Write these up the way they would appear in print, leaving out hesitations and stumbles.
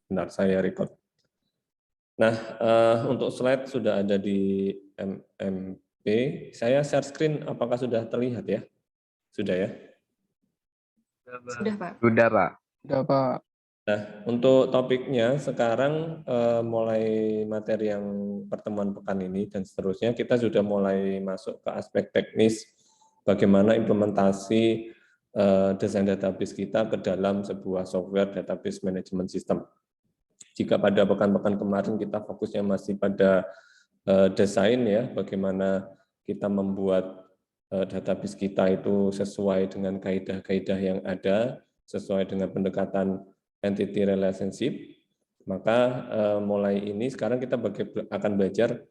Benar, saya record. Nah, untuk slide sudah ada di MMP. Saya share screen, apakah sudah terlihat ya? Sudah ya? Sudah, Pak. Sudah, Pak. Sudah, Pak. Nah, untuk topiknya sekarang mulai materi yang pertemuan pekan ini dan seterusnya, kita sudah mulai masuk ke aspek teknis bagaimana implementasi desain database kita ke dalam sebuah software database management system. Jika pada pekan-pekan kemarin kita fokusnya masih pada desain ya, bagaimana kita membuat database kita itu sesuai dengan kaidah-kaidah yang ada, sesuai dengan pendekatan entity relationship, maka mulai ini sekarang kita akan belajar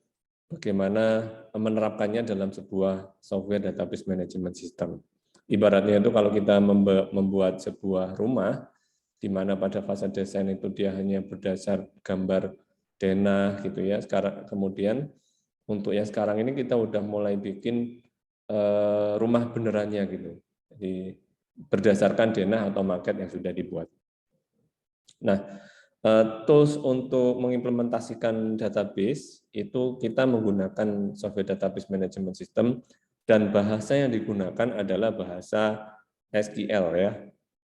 bagaimana menerapkannya dalam sebuah software database management system. Ibaratnya itu kalau kita membuat sebuah rumah, di mana pada fase desain itu dia hanya berdasar gambar denah gitu ya. Sekarang kemudian untuk yang sekarang ini kita udah mulai bikin rumah benerannya gitu. Jadi berdasarkan denah atau maket yang sudah dibuat. Nah, tools untuk mengimplementasikan database itu kita menggunakan software database management system dan bahasa yang digunakan adalah bahasa SQL ya.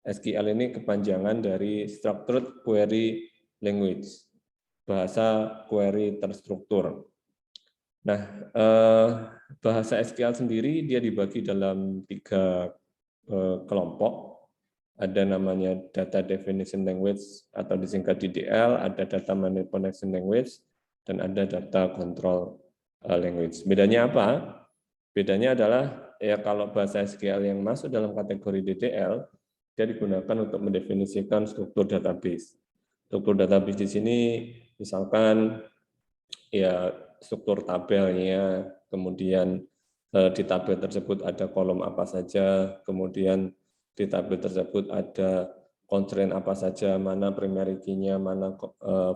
SQL ini kepanjangan dari Structured Query Language, bahasa query terstruktur. Nah, bahasa SQL sendiri dia dibagi dalam 3 kelompok. Ada namanya Data Definition Language atau disingkat DDL, ada Data Manipulation Language, dan ada Data Control Language. Bedanya apa? Bedanya adalah ya kalau bahasa SQL yang masuk dalam kategori DDL, dia digunakan untuk mendefinisikan struktur database. Struktur database di sini misalkan ya struktur tabelnya, kemudian di tabel tersebut ada kolom apa saja, kemudian di tabel tersebut ada constraint apa saja, mana primary key-nya, mana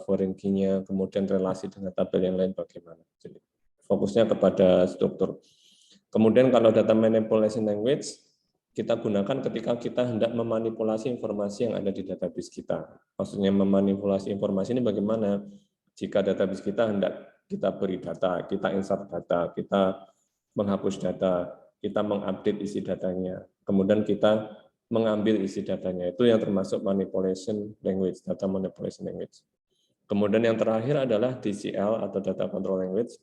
foreign key-nya, kemudian relasi dengan tabel yang lain bagaimana. Jadi fokusnya kepada struktur. Kemudian kalau data manipulation language, kita gunakan ketika kita hendak memanipulasi informasi yang ada di database kita. Maksudnya memanipulasi informasi ini bagaimana? Jika database kita hendak kita beri data, kita insert data, kita menghapus data, kita mengupdate isi datanya, kemudian kita mengambil isi datanya, itu yang termasuk manipulation language, data manipulation language. Kemudian yang terakhir adalah DCL atau data control language.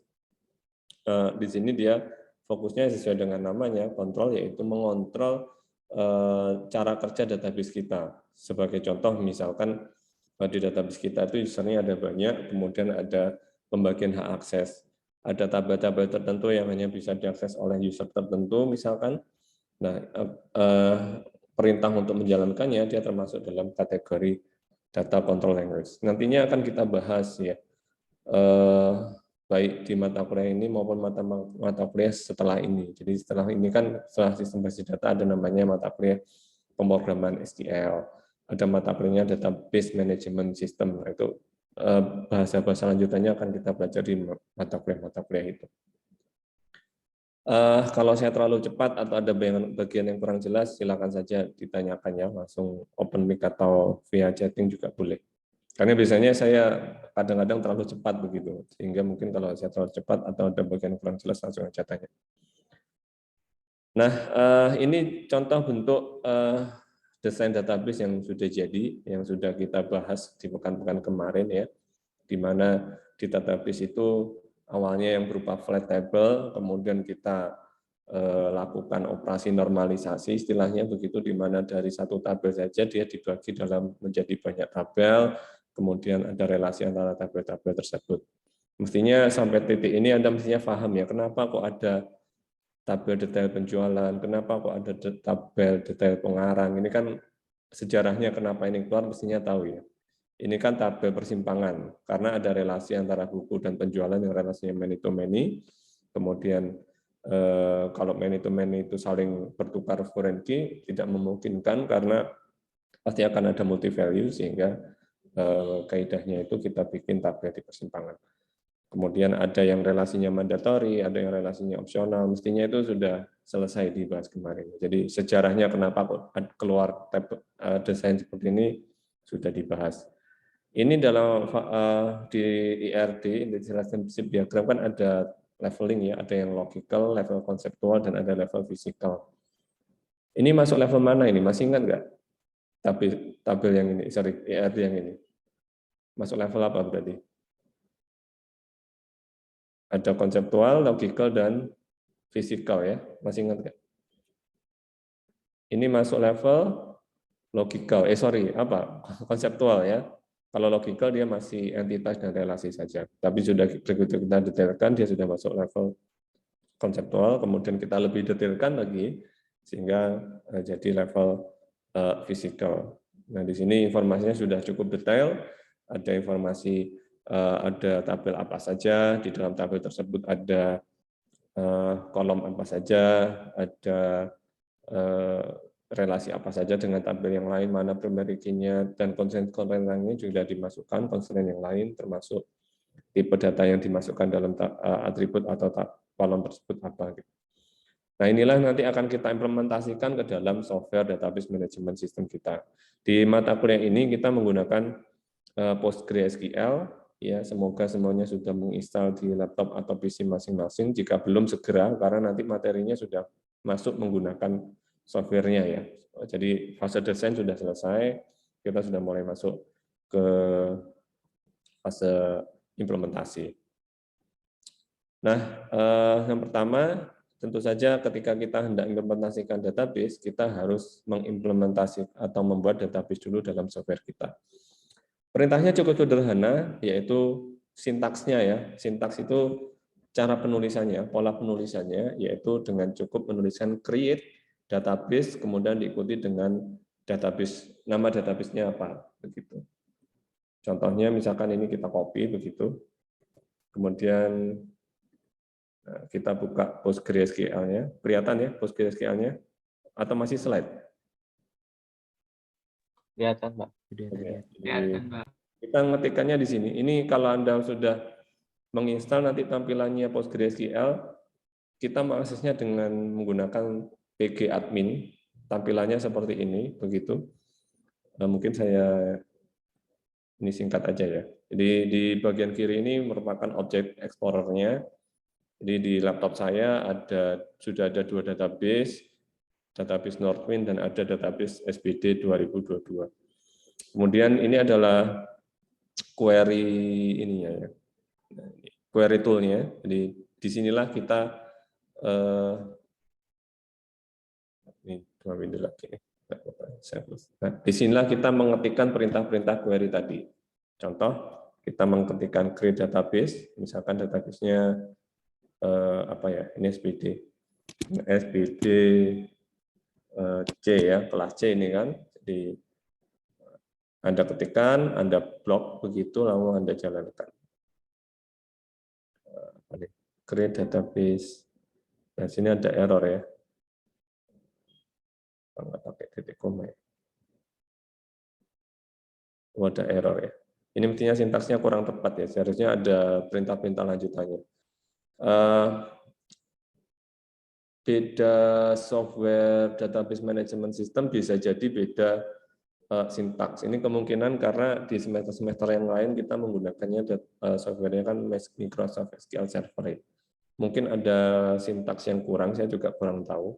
Di sini dia fokusnya sesuai dengan namanya, kontrol, yaitu mengontrol cara kerja database kita. Sebagai contoh, misalkan di database kita itu usernya ada banyak, kemudian ada pembagian hak akses. Ada tabel-tabel tertentu yang hanya bisa diakses oleh user tertentu, misalkan. Nah, perintah untuk menjalankannya, dia termasuk dalam kategori data control language. Nantinya akan kita bahas ya, baik di mata kuliah ini maupun mata kuliah setelah ini. Jadi setelah ini kan setelah sistem basis data ada namanya mata kuliah pemrograman SQL, ada mata kuliahnya database management system. Nah, itu bahasa-bahasa lanjutannya akan kita belajar di mata kuliah itu. Kalau saya terlalu cepat atau ada bagian yang kurang jelas, silakan saja ditanyakan ya, langsung open mic atau via chatting juga boleh. Karena biasanya saya kadang-kadang terlalu cepat begitu, sehingga mungkin kalau saya terlalu cepat atau ada bagian kurang jelas langsung aja tanya. Nah, ini contoh bentuk desain database yang sudah jadi, yang sudah kita bahas di pekan-pekan kemarin ya, di mana di database itu awalnya yang berupa flat table, kemudian kita lakukan operasi normalisasi, istilahnya begitu, di mana dari satu tabel saja dia dibagi dalam menjadi banyak tabel, kemudian ada relasi antara tabel-tabel tersebut. Mestinya sampai titik ini Anda mestinya paham ya, kenapa kok ada tabel detail penjualan, kenapa kok ada tabel detail pengarang. Ini kan sejarahnya kenapa ini keluar mestinya tahu ya. Ini kan tabel persimpangan, karena ada relasi antara buku dan penjualan yang relasinya many to many, kemudian kalau many to many itu saling bertukar foreign key, tidak memungkinkan karena pasti akan ada multi value, sehingga kaidahnya itu kita bikin tabel di persimpangan. Kemudian ada yang relasinya mandatory, ada yang relasinya opsional, mestinya itu sudah selesai dibahas kemarin. Jadi sejarahnya kenapa keluar desain seperti ini sudah dibahas. Ini dalam di IRD, Relationship Diagram kan ada leveling ya, ada yang logical, level konseptual, dan ada level physical. Ini masuk level mana ini? Masih ingat nggak? Tabel yang ini, sorry, IRD yang ini. Masuk level apa berarti? Ada konseptual, logical, dan physical ya. Masih ingat nggak? Ini masuk level logical, konseptual ya. Kalau logical dia masih entitas dan relasi saja. Tapi sudah begitu kita detailkan, dia sudah masuk level konseptual, kemudian kita lebih detailkan lagi, sehingga jadi level physical. Nah, di sini informasinya sudah cukup detail, ada informasi, ada tabel apa saja, di dalam tabel tersebut ada kolom apa saja, ada relasi apa saja dengan tabel yang lain, mana primary key-nya, dan constraint lainnya juga dimasukkan, constraint yang lain termasuk tipe data yang dimasukkan dalam atribut atau kolom tersebut apa. Nah, inilah nanti akan kita implementasikan ke dalam software database management system kita. Di mata kuliah ini kita menggunakan PostgreSQL, ya semoga semuanya sudah menginstal di laptop atau PC masing-masing. Jika belum segera, karena nanti materinya sudah masuk menggunakan softwarenya ya. Jadi fase desain sudah selesai, kita sudah mulai masuk ke fase implementasi. Nah, yang pertama tentu saja ketika kita hendak implementasikan database, kita harus mengimplementasi atau membuat database dulu dalam software kita. Perintahnya cukup sederhana, yaitu sintaksnya ya. Sintaks itu cara penulisannya, pola penulisannya, yaitu dengan cukup menuliskan create database, kemudian diikuti dengan database, nama database-nya apa, begitu. Contohnya misalkan ini kita copy begitu, kemudian kita buka PostgreSQL-nya, kelihatan ya PostgreSQL-nya, atau masih slide? Kelihatan, Pak. Kelihatan, Pak. Kita ngetikkannya di sini. Ini kalau Anda sudah menginstal nanti tampilannya PostgreSQL, kita mengaksesnya dengan menggunakan PG admin, tampilannya seperti ini, begitu. Mungkin saya ini singkat aja ya. Jadi di bagian kiri ini merupakan objek explorer-nya. Jadi di laptop saya sudah ada 2 database Northwind dan ada database SBD 2022. Kemudian ini adalah query ininya ya. Query tool-nya. Jadi disinilah kita ini 2 window lagi. Nah, disinilah kita mengetikkan perintah-perintah query tadi. Contoh, kita mengetikkan create database, misalkan database-nya apa ya? Ini SBD C ya, kelas C ini kan. Jadi Anda ketikkan, Anda blok begitu, lalu Anda jalankan. Create database. Nah, sini ada error ya. Nggak pakai titik koma ya. Oh, ada error ya. Ini mestinya sintaksnya kurang tepat ya. Seharusnya ada perintah-perintah lanjutannya. Beda software database management system bisa jadi beda sintaks. Ini kemungkinan karena di semester-semester yang lain kita menggunakannya softwarenya kan Microsoft SQL Server. Mungkin ada sintaks yang kurang, saya juga kurang tahu.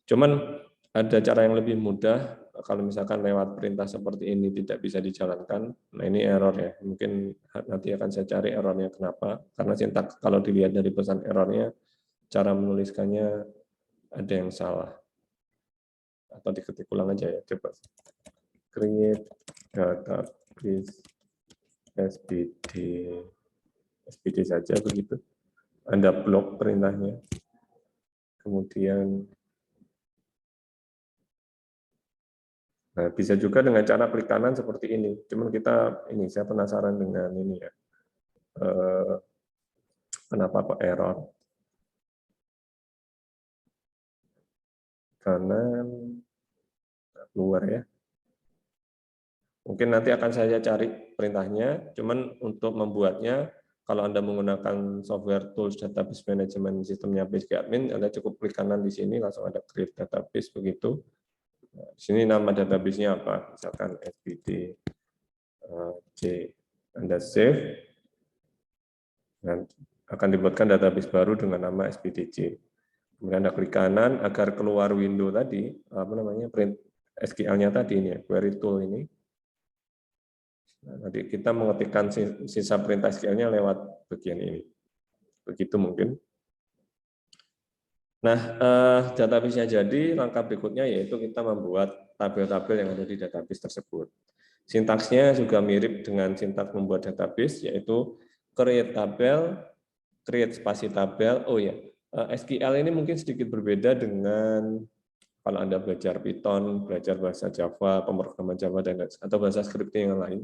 Cuman ada cara yang lebih mudah, kalau misalkan lewat perintah seperti ini tidak bisa dijalankan, nah ini error ya. Mungkin nanti akan saya cari errornya kenapa. Karena sintaks kalau dilihat dari pesan errornya, cara menuliskannya ada yang salah. Atau diketik ulang aja ya, coba. Create database SBD saja begitu. Anda blok perintahnya. Kemudian nah, bisa juga dengan cara klik kanan seperti ini. Cuman saya penasaran dengan ini ya. Kenapa kok error? Kanan keluar ya. Mungkin nanti akan saya cari perintahnya. Cuman untuk membuatnya, kalau Anda menggunakan software tools database management sistemnya PostgreAdmin, Anda cukup klik kanan di sini, langsung ada create database begitu. Nah, di sini nama database-nya apa? Misalkan SBD C. Anda save, dan akan dibuatkan database baru dengan nama SPDC. Kemudian Anda klik kanan agar keluar window tadi, print SQL-nya tadi ini, query tool ini. Nah, nanti kita mengetikkan sisa perintah SQL-nya lewat bagian ini. Begitu mungkin. Nah, database-nya jadi, langkah berikutnya yaitu kita membuat tabel-tabel yang ada di database tersebut. Sintaksnya juga mirip dengan sintaks membuat database, yaitu create tabel, create spasi tabel. Oh ya, SQL ini mungkin sedikit berbeda dengan kalau Anda belajar Python, belajar bahasa Java, pemrograman Java, atau bahasa scripting yang lain,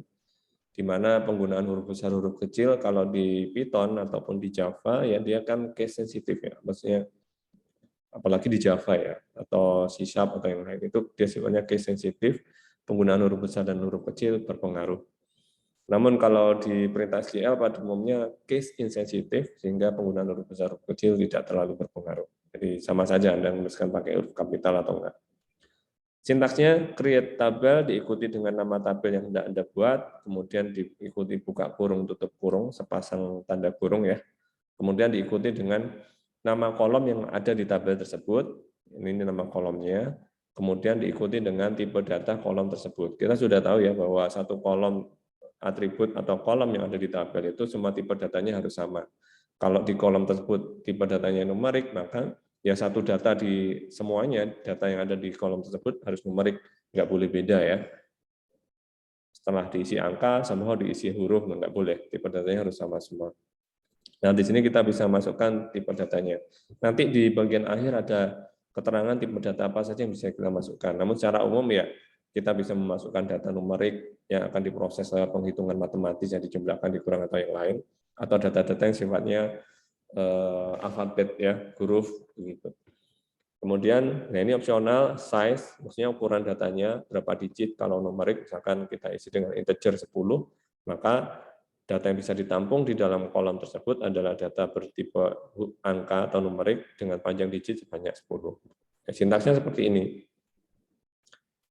di mana penggunaan huruf besar, huruf kecil, kalau di Python ataupun di Java, ya dia kan case sensitif ya, maksudnya apalagi di Java ya, atau C# atau yang lain, itu dia sifatnya case sensitif, penggunaan huruf besar dan huruf kecil berpengaruh. Namun kalau di perintah SQL pada umumnya case insensitif, sehingga penggunaan huruf besar huruf kecil tidak terlalu berpengaruh. Jadi sama saja Anda menuliskan pakai huruf kapital atau enggak. Sintaksnya create tabel diikuti dengan nama tabel yang hendak Anda buat, kemudian diikuti buka kurung, tutup kurung, sepasang tanda kurung ya. Kemudian diikuti dengan nama kolom yang ada di tabel tersebut, ini nama kolomnya, kemudian diikuti dengan tipe data kolom tersebut. Kita sudah tahu ya bahwa satu kolom atribut atau kolom yang ada di tabel itu semua tipe datanya harus sama. Kalau di kolom tersebut tipe datanya numerik, maka ya satu data di semuanya, data yang ada di kolom tersebut harus numerik, nggak boleh beda ya. Setelah diisi angka, sama diisi huruf, nggak boleh, tipe datanya harus sama semua. Nah, di sini kita bisa masukkan tipe datanya. Nanti di bagian akhir ada keterangan tipe data apa saja yang bisa kita masukkan. Namun secara umum ya, kita bisa memasukkan data numerik yang akan diproses lewat penghitungan matematis yang dijumlahkan, dikurang atau yang lain, atau data-data yang sifatnya alfabet ya, huruf begitu. Kemudian, nah ini opsional size, maksudnya ukuran datanya berapa digit. Kalau numerik misalkan kita isi dengan integer 10, maka data yang bisa ditampung di dalam kolom tersebut adalah data bertipe angka atau numerik dengan panjang digit sebanyak 10. Ya, sintaksnya seperti ini.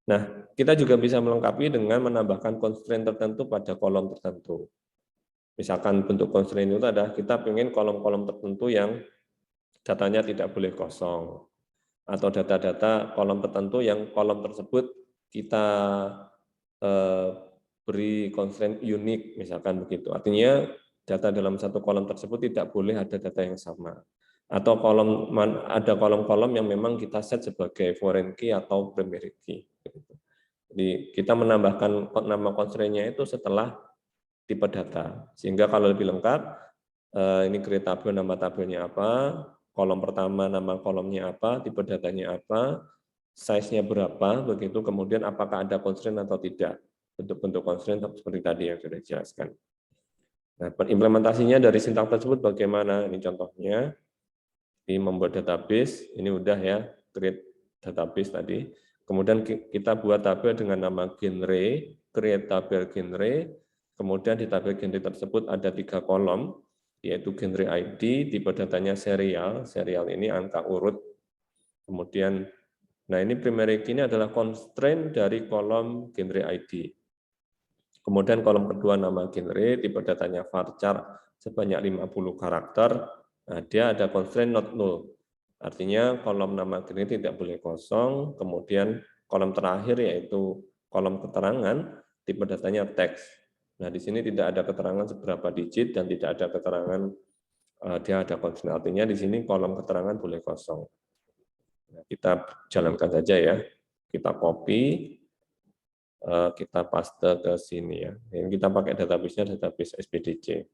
Nah, kita juga bisa melengkapi dengan menambahkan constraint tertentu pada kolom tertentu. Misalkan bentuk constraint itu adalah kita ingin kolom-kolom tertentu yang datanya tidak boleh kosong, atau data-data kolom tertentu yang kolom tersebut kita beri constraint unik, misalkan begitu. Artinya data dalam satu kolom tersebut tidak boleh ada data yang sama. Atau ada kolom-kolom yang memang kita set sebagai foreign key atau primary key. Jadi kita menambahkan nama constraint-nya itu setelah tipe data. Sehingga kalau lebih lengkap, ini create tabel, nama tabelnya apa, kolom pertama nama kolomnya apa, tipe datanya apa, size-nya berapa, begitu, kemudian apakah ada constraint atau tidak. Bentuk-bentuk constraint seperti tadi yang sudah dijelaskan. Nah, implementasinya dari sintaks tersebut bagaimana? Ini contohnya, di membuat database, ini udah ya, create database tadi. Kemudian kita buat tabel dengan nama genre, create tabel genre, kemudian di tabel genre tersebut ada 3 kolom, yaitu genre ID, tipe datanya serial, serial ini angka urut, kemudian, nah ini primary key ini adalah constraint dari kolom genre ID. Kemudian kolom kedua nama genre, tipe datanya varchar sebanyak 50 karakter, nah dia ada constraint not null, artinya kolom nama genre tidak boleh kosong, kemudian kolom terakhir yaitu kolom keterangan, tipe datanya teks. Nah di sini tidak ada keterangan seberapa digit dan tidak ada keterangan dia ada constraint, artinya di sini kolom keterangan boleh kosong. Nah, kita jalankan saja ya, kita copy, kita paste ke sini ya. Ini kita pakai database-nya database SPDC.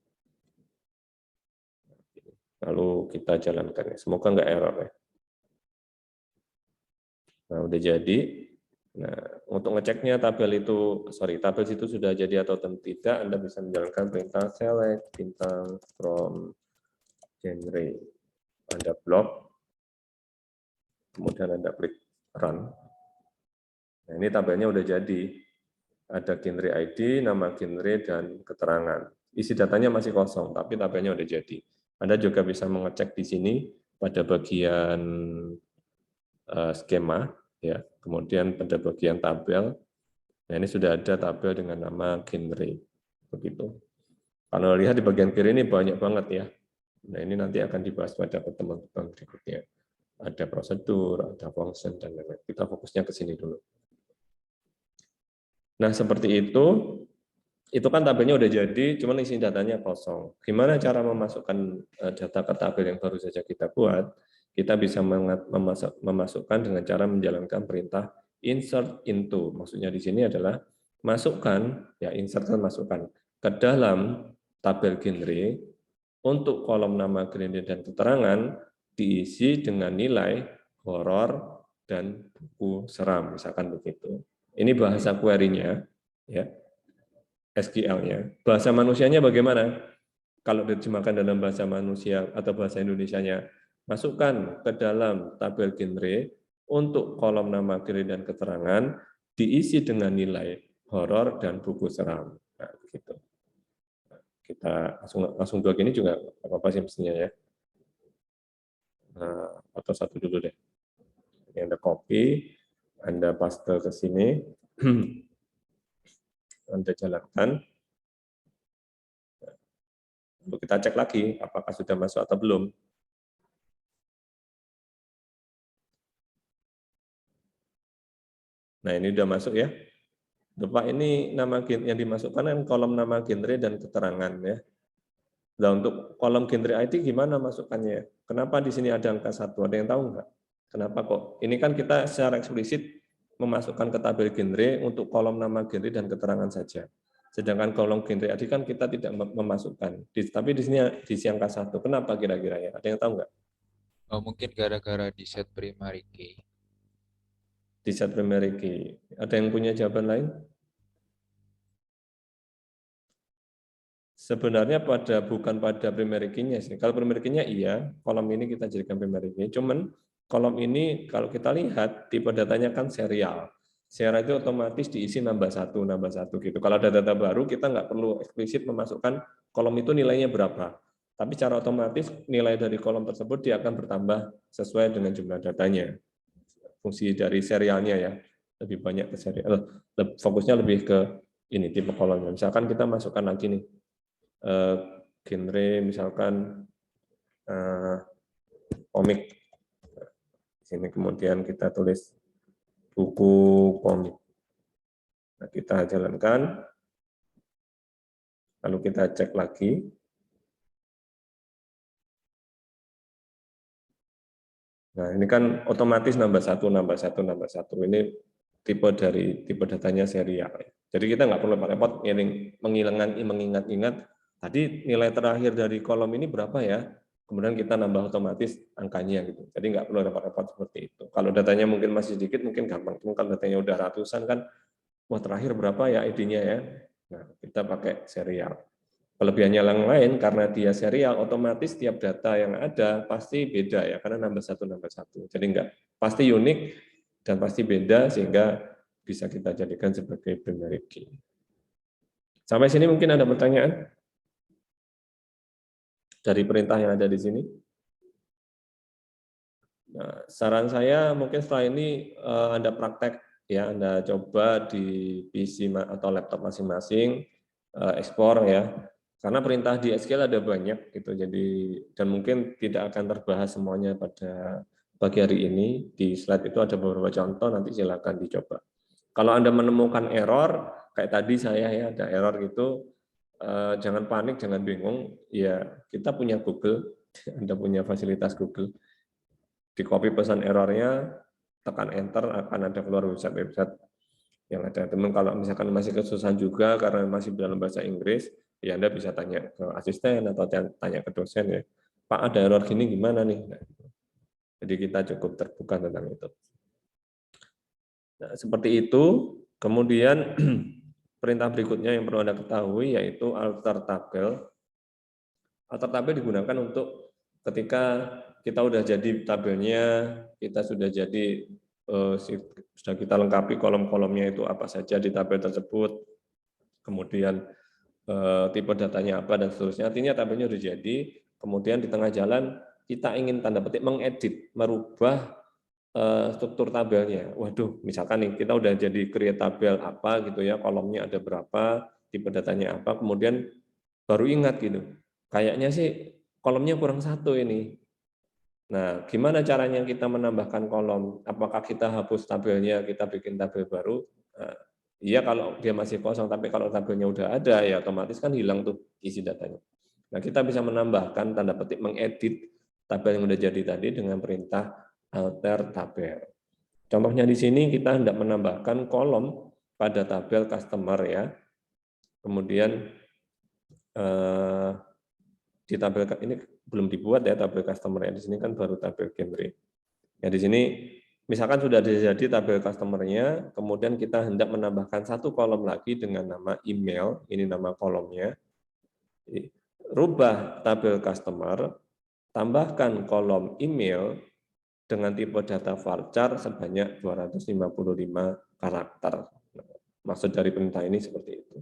Lalu kita jalankan ya. Semoga nggak error ya. Nah, udah jadi. Nah, untuk ngeceknya tabel itu sudah jadi atau tidak, Anda bisa menjalankan perintah select bintang from genre. Anda blok, kemudian Anda klik run. Nah, ini tabelnya udah jadi. Ada genre ID, nama genre, dan keterangan. Isi datanya masih kosong, tapi tabelnya udah jadi. Anda juga bisa mengecek di sini pada bagian skema, ya. Kemudian pada bagian tabel. Nah, ini sudah ada tabel dengan nama genre, begitu. Kalau lihat di bagian kiri ini banyak banget ya. Nah, ini nanti akan dibahas pada pertemuan berikutnya. Ada prosedur, ada function, dan lain-lain. Kita fokusnya ke sini dulu. Nah, seperti itu kan tabelnya udah jadi, cuman isi datanya kosong. Gimana cara memasukkan data ke tabel yang baru saja kita buat? Kita bisa memasukkan dengan cara menjalankan perintah insert into. Maksudnya di sini adalah masukkan, ya insert masukkan ke dalam tabel genre untuk kolom nama genre dan keterangan diisi dengan nilai horor dan buku seram, misalkan begitu. Ini bahasa query-nya, ya. SQL-nya. Bahasa manusianya bagaimana? Kalau diterjemahkan dalam bahasa manusia atau bahasa Indonesianya, masukkan ke dalam tabel genre untuk kolom nama genre dan keterangan diisi dengan nilai horor dan buku seram. Nah, begitu. Kita langsung dua gini juga apa-apa sih mestinya ya. Nah, atau satu dulu deh. Ini Anda copy, Anda paste ke sini, Anda jalankan. Lalu kita cek lagi apakah sudah masuk atau belum. Nah, ini sudah masuk ya. Pak, ini nama yang dimasukkan kan kolom nama genre dan keterangan ya. Nah, untuk kolom genre ID gimana masukkannya? Kenapa di sini ada angka 1? Ada yang tahu nggak? Kenapa kok? Ini kan kita secara eksplisit memasukkan ke tabel genre untuk kolom nama genre dan keterangan saja. Sedangkan kolom genre ID kan kita tidak memasukkan. Tapi di sini diisi angka 1. Kenapa kira-kira ya? Ada yang tahu nggak? Oh, mungkin gara-gara di set primary key. Di set primary key. Ada yang punya jawaban lain? Sebenarnya bukan pada primary key-nya sih. Kalau primary key-nya iya, kolom ini kita jadikan primary key. Cuman kolom ini kalau kita lihat tipe datanya kan serial. Serial itu otomatis diisi nambah satu gitu. Kalau ada data baru kita nggak perlu eksplisit memasukkan kolom itu nilainya berapa. Tapi secara otomatis nilai dari kolom tersebut dia akan bertambah sesuai dengan jumlah datanya. Fungsi dari serialnya ya, lebih banyak ke serial. Fokusnya lebih ke ini tipe kolomnya. Misalkan kita masukkan lagi nih genre misalkan komik. Di sini kemudian kita tulis buku komik. Nah, kita jalankan, lalu kita cek lagi. Nah, ini kan otomatis nambah satu. Ini tipe datanya serial. Jadi kita nggak perlu repot mengingat-ingat tadi nilai terakhir dari kolom ini berapa ya? Kemudian kita nambah otomatis angkanya gitu. Jadi nggak perlu repot-repot seperti itu. Kalau datanya mungkin masih sedikit mungkin gampang. Kalau datanya udah ratusan kan, wah terakhir berapa ya ID-nya ya? Nah, kita pakai serial. Kelebihannya yang lain karena dia serial, otomatis tiap data yang ada pasti beda ya, karena nambah satu. Jadi enggak pasti unik dan pasti beda sehingga bisa kita jadikan sebagai primary key. Sampai sini mungkin ada pertanyaan dari perintah yang ada di sini. Nah, saran saya mungkin setelah ini Anda praktek ya, Anda coba di PC atau laptop masing-masing ekspor ya. Karena perintah di SQL ada banyak gitu, jadi dan mungkin tidak akan terbahas semuanya pada pagi hari ini. Di slide itu ada beberapa contoh, nanti silakan dicoba. Kalau Anda menemukan error, kayak tadi saya ya ada error gitu, jangan panik, jangan bingung. Ya kita punya Google, Anda punya fasilitas Google. Di copy pesan errornya, tekan enter, akan ada keluar website yang ada. Teman kalau misalkan masih kesusahan juga karena masih dalam bahasa Inggris, ya Anda bisa tanya ke asisten atau tanya ke dosen ya, Pak ada error gini gimana nih? Nah, jadi kita cukup terbuka tentang itu. Nah, seperti itu. Kemudian perintah berikutnya yang perlu Anda ketahui yaitu alter tabel. Alter tabel digunakan untuk ketika kita udah jadi tabelnya, kita sudah jadi sudah kita lengkapi kolom-kolomnya itu apa saja di tabel tersebut, kemudian tipe datanya apa dan seterusnya. Artinya tabelnya sudah jadi, kemudian di tengah jalan kita ingin tanda petik mengedit, merubah struktur tabelnya. Waduh, misalkan nih kita udah jadi create tabel apa gitu ya, kolomnya ada berapa, tipe datanya apa, kemudian baru ingat gitu. Kayaknya sih kolomnya kurang satu ini. Nah, gimana caranya kita menambahkan kolom? Apakah kita hapus tabelnya, kita bikin tabel baru? Nah, iya kalau dia masih kosong, tapi kalau tabelnya udah ada, ya otomatis kan hilang tuh isi datanya. Nah, kita bisa menambahkan, tanda petik, mengedit tabel yang udah jadi tadi dengan perintah alter tabel. Contohnya di sini kita hendak menambahkan kolom pada tabel customer ya. Kemudian di tabel ini belum dibuat ya tabel customer ya. Di sini kan baru tabel genre. Ya di sini misalkan sudah jadi tabel customer-nya, kemudian kita hendak menambahkan satu kolom lagi dengan nama email, ini nama kolomnya. Rubah tabel customer, tambahkan kolom email dengan tipe data varchar sebanyak 255 karakter. Maksud dari perintah ini seperti itu.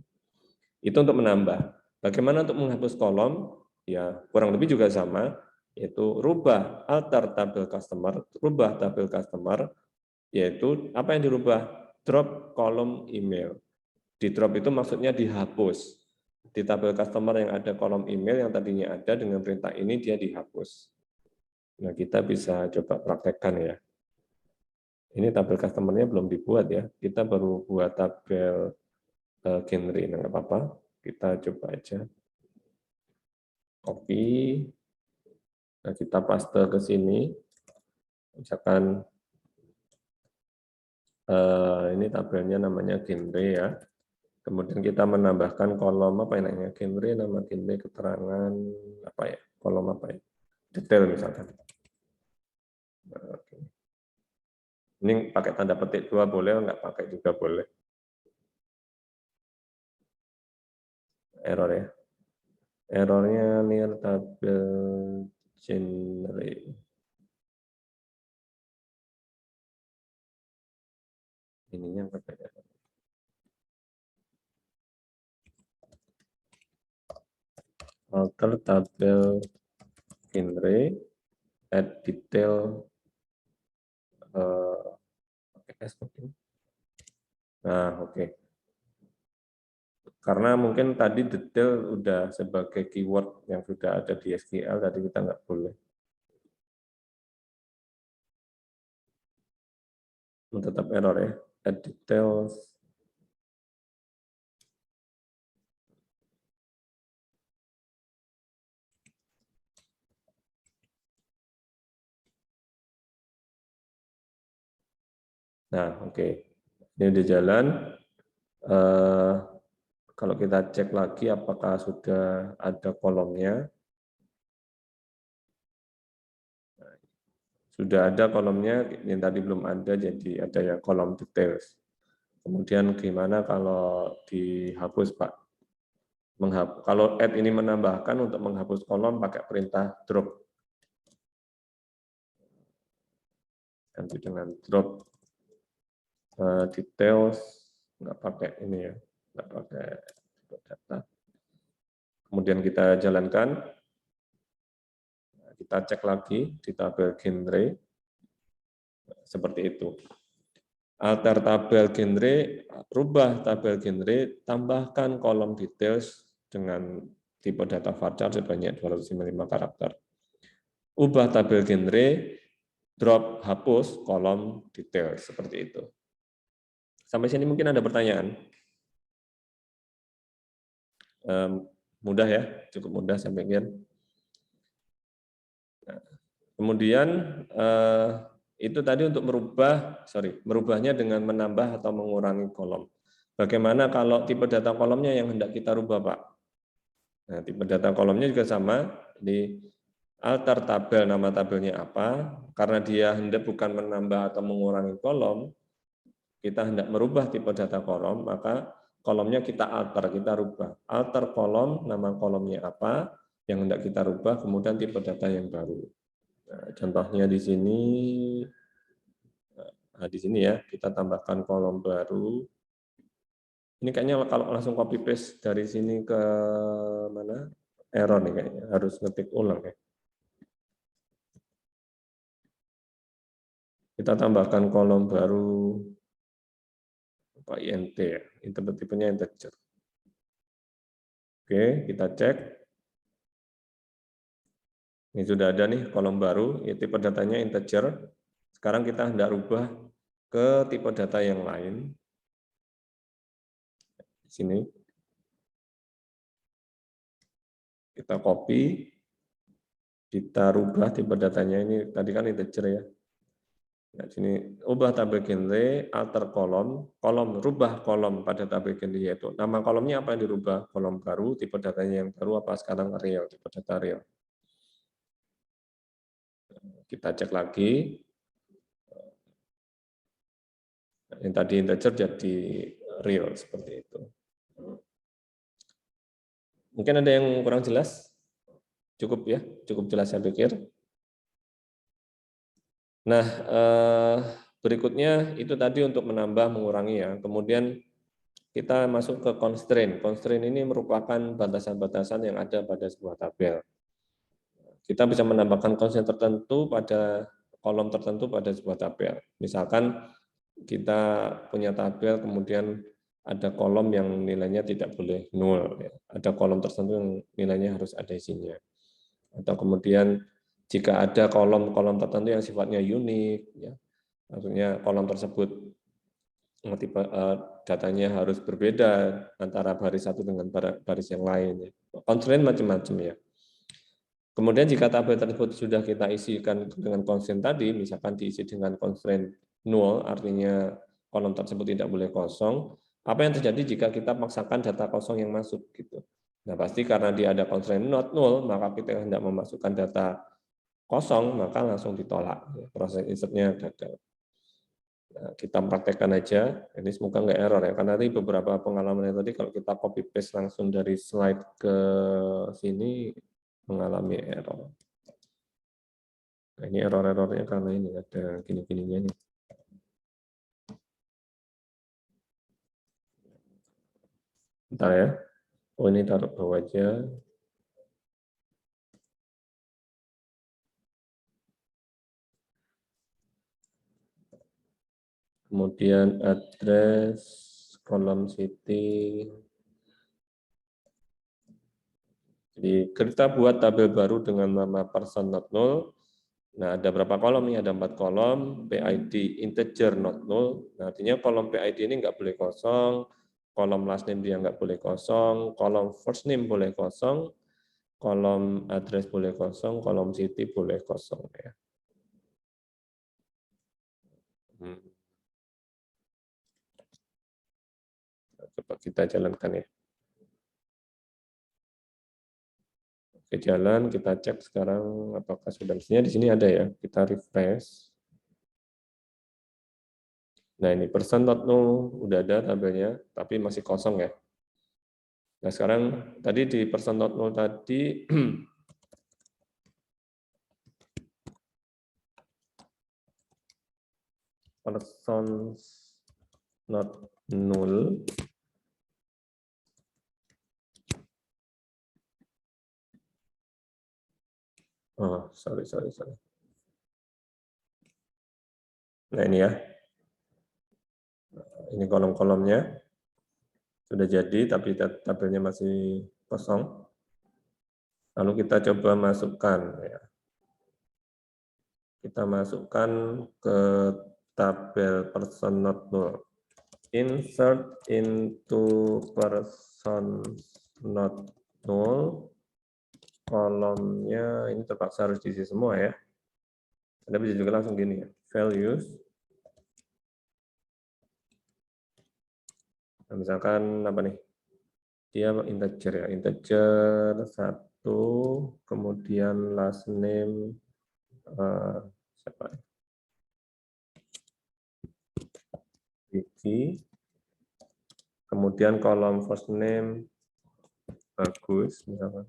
Itu untuk menambah. Bagaimana untuk menghapus kolom? Ya, kurang lebih juga sama, yaitu rubah alter tabel customer, rubah tabel customer, yaitu apa yang dirubah? Drop kolom email. Di drop itu maksudnya dihapus. Di tabel customer yang ada kolom email yang tadinya ada, dengan perintah ini dia dihapus. Nah, kita bisa coba praktekkan ya. Ini tabel customer-nya belum dibuat ya. Kita baru buat tabel genre, nah, nggak apa-apa. Kita coba aja. Copy. Nah, kita paste ke sini. Misalkan ini tabelnya namanya genre ya. Kemudian kita menambahkan kolom apa yang namanya genre, nama genre, keterangan apa ya, kolom apa ya, detail misalkan. Oke. Ini pakai tanda petik 2 boleh, nggak pakai juga boleh. Error ya. Errornya near tabel genre. Ininya pakai error. Alter tabel genre, add detail, nah oke. Karena mungkin tadi detail udah sebagai keyword yang sudah ada di SQL, tadi kita nggak boleh. Tetap error ya, add details. Nah, oke. Ini udah jalan. Kalau kita cek lagi apakah sudah ada kolomnya. Sudah ada kolomnya, yang tadi belum ada, jadi ada ya kolom details. Kemudian gimana kalau dihapus, Pak? Kalau add ini menambahkan, untuk menghapus kolom pakai perintah drop. Ganti dengan drop details, nggak pakai ini ya, nggak pakai data. Kemudian kita jalankan, kita cek lagi di tabel genre, seperti itu. Alter tabel genre, rubah tabel genre, tambahkan kolom details dengan tipe data varchar sebanyak 255 karakter. Ubah tabel genre, drop, hapus kolom details, seperti itu. Sampai sini mungkin ada pertanyaan? Mudah ya, cukup mudah saya pikir. Kemudian itu tadi untuk merubahnya dengan menambah atau mengurangi kolom. Bagaimana kalau tipe data kolomnya yang hendak kita rubah, Pak? Nah, tipe data kolomnya juga sama, di alter tabel, nama tabelnya apa, karena dia hendak bukan menambah atau mengurangi kolom, kita hendak merubah tipe data kolom, maka kolomnya kita alter, kita rubah. Alter kolom, nama kolomnya apa, yang hendak kita rubah, kemudian tipe data yang baru. Nah, contohnya di sini ya, kita tambahkan kolom baru. Ini kayaknya kalau langsung copy paste dari sini ke mana, error nih kayaknya, harus ngetik ulang ya. Kita tambahkan kolom baru, int ya, tipenya integer. Oke, kita cek. Ini sudah ada nih kolom baru, ya, tipe datanya integer. Sekarang kita hendak rubah ke tipe data yang lain. Di sini kita copy, kita rubah tipe datanya ini tadi kan integer ya. Nah, sini ubah tabel genre, alter kolom, rubah kolom pada tabel genre yaitu nama kolomnya apa yang dirubah, kolom baru, tipe datanya yang baru apa sekarang real, tipe data real. Kita cek lagi. Yang tadi integer jadi real seperti itu. Mungkin ada yang kurang jelas? Cukup ya, cukup jelas saya pikir. Nah, berikutnya itu tadi untuk menambah, mengurangi ya. Kemudian kita masuk ke constraint. Constraint ini merupakan batasan-batasan yang ada pada sebuah tabel. Kita bisa menambahkan constraint tertentu pada kolom tertentu pada sebuah tabel. Misalkan kita punya tabel, kemudian ada kolom yang nilainya tidak boleh 0. Ada kolom tertentu yang nilainya harus ada isinya. Atau kemudian jika ada kolom-kolom tertentu yang sifatnya unik, ya, maksudnya kolom tersebut tipe datanya harus berbeda antara baris satu dengan baris yang lain. Constraint macam-macam ya. Kemudian jika tabel tersebut sudah kita isikan dengan constraint tadi, misalkan diisi dengan constraint 0, artinya kolom tersebut tidak boleh kosong, apa yang terjadi jika kita paksakan data kosong yang masuk gitu. Nah, pasti karena dia ada constraint not 0, maka kita hendak memasukkan data kosong, maka langsung ditolak. Proses insertnya gagal. Nah, kita praktekkan aja, ini semoga nggak error ya, karena tadi beberapa pengalaman tadi kalau kita copy paste langsung dari slide ke sini mengalami error. Nah, ini error-errornya karena ini ada gini-gininya nih. Bentar ya. Oh, ini taruh bawah aja. Kemudian address, kolom city. Jadi kita buat tabel baru dengan nama person not null. Nah, ada berapa kolom nih? Ada 4 kolom. PID integer not null. Nah, artinya kolom PID ini nggak boleh kosong. Kolom last name dia nggak boleh kosong. Kolom first name boleh kosong. Kolom address boleh kosong, kolom city boleh kosong ya. Coba kita jalankan ya. Oke, jalan, kita cek sekarang apakah sudah. Di sini ada ya, kita refresh. Nah, ini person.null udah ada tabelnya, tapi masih kosong ya. Nah, sekarang tadi di person.null tadi persons not null sorry. Nah, ini ya. Ini kolom-kolomnya sudah jadi, tapi tabelnya masih kosong. Lalu kita coba masukkan ya. Kita masukkan ke tabel person not null. Insert into person not null. Kolomnya ini terpaksa harus diisi semua ya. Anda bisa juga langsung gini ya. Values. Nah, misalkan apa nih? Dia integer ya. Integer 1, kemudian last name siapa? Vicky. Kemudian kolom first name Bagus misalkan.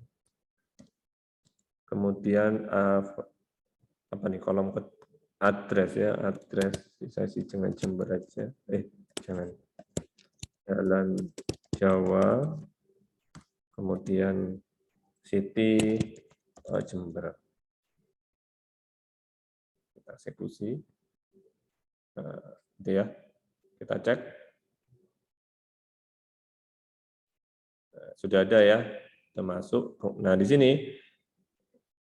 Kemudian apa nih kolom address ya, address bisa sih jangan Jember aja. Jangan. Jalan Jawa. Kemudian city Jember. Kita eksekusi. Itu ya. Kita cek. Sudah ada ya. Kita masuk. Nah, di sini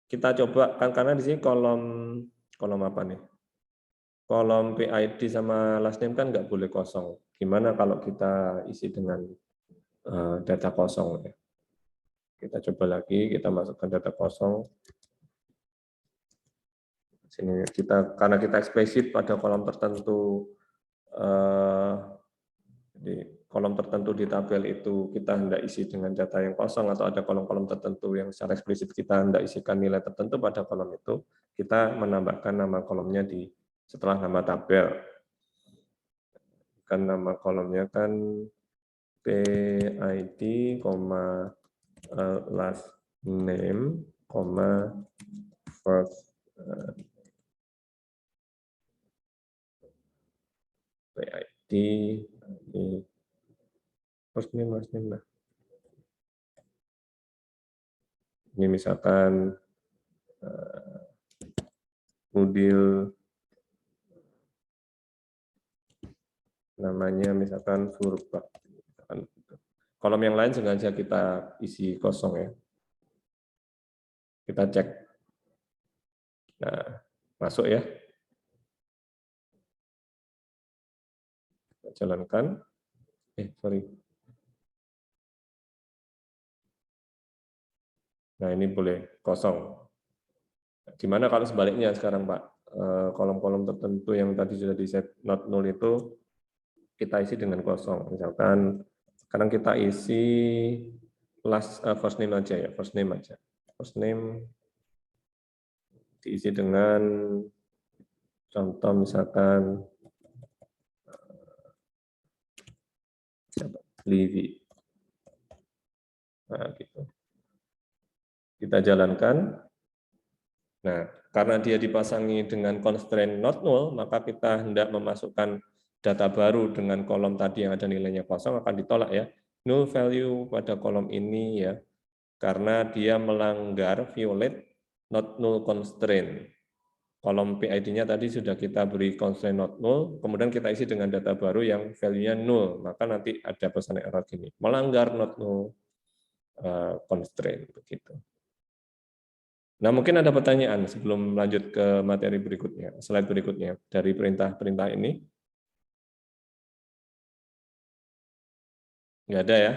kita coba kan karena di sini kolom apa nih? Kolom PID sama last name kan nggak boleh kosong. Gimana kalau kita isi dengan data kosong? Ya? Kita coba lagi, kita masukkan data kosong. Sini karena kita eksplisit pada kolom tertentu, di kolom tertentu di tabel itu kita hendak isi dengan data yang kosong, atau ada kolom-kolom tertentu yang secara eksplisit kita hendak isikan nilai tertentu pada kolom itu, kita menambahkan nama kolomnya setelah nama tabel. Kan nama kolomnya kan PID, last name, first PID, first name, last name. Ini misalkan Udil, namanya misalkan Purba. Kolom yang lain sengaja kita isi kosong ya. Kita cek. Nah, masuk ya. Kita jalankan. Sorry. Nah, ini boleh kosong. Gimana kalau sebaliknya sekarang, Pak? Kolom-kolom tertentu yang tadi sudah di set not null itu kita isi dengan kosong. Misalkan sekarang kita isi first name aja ya, first name aja. First name diisi dengan contoh misalkan Livi. Nah, gitu. Kita jalankan. Nah, karena dia dipasangi dengan constraint not null, maka kita hendak memasukkan data baru dengan kolom tadi yang ada nilainya kosong akan ditolak ya. Null value pada kolom ini ya, karena dia melanggar violate not null constraint. Kolom PID-nya tadi sudah kita beri constraint not null, kemudian kita isi dengan data baru yang value-nya null, maka nanti ada pesan error gini, melanggar not null constraint begitu. Nah, mungkin ada pertanyaan sebelum lanjut ke materi berikutnya, slide berikutnya dari perintah-perintah ini. Nggak ada ya?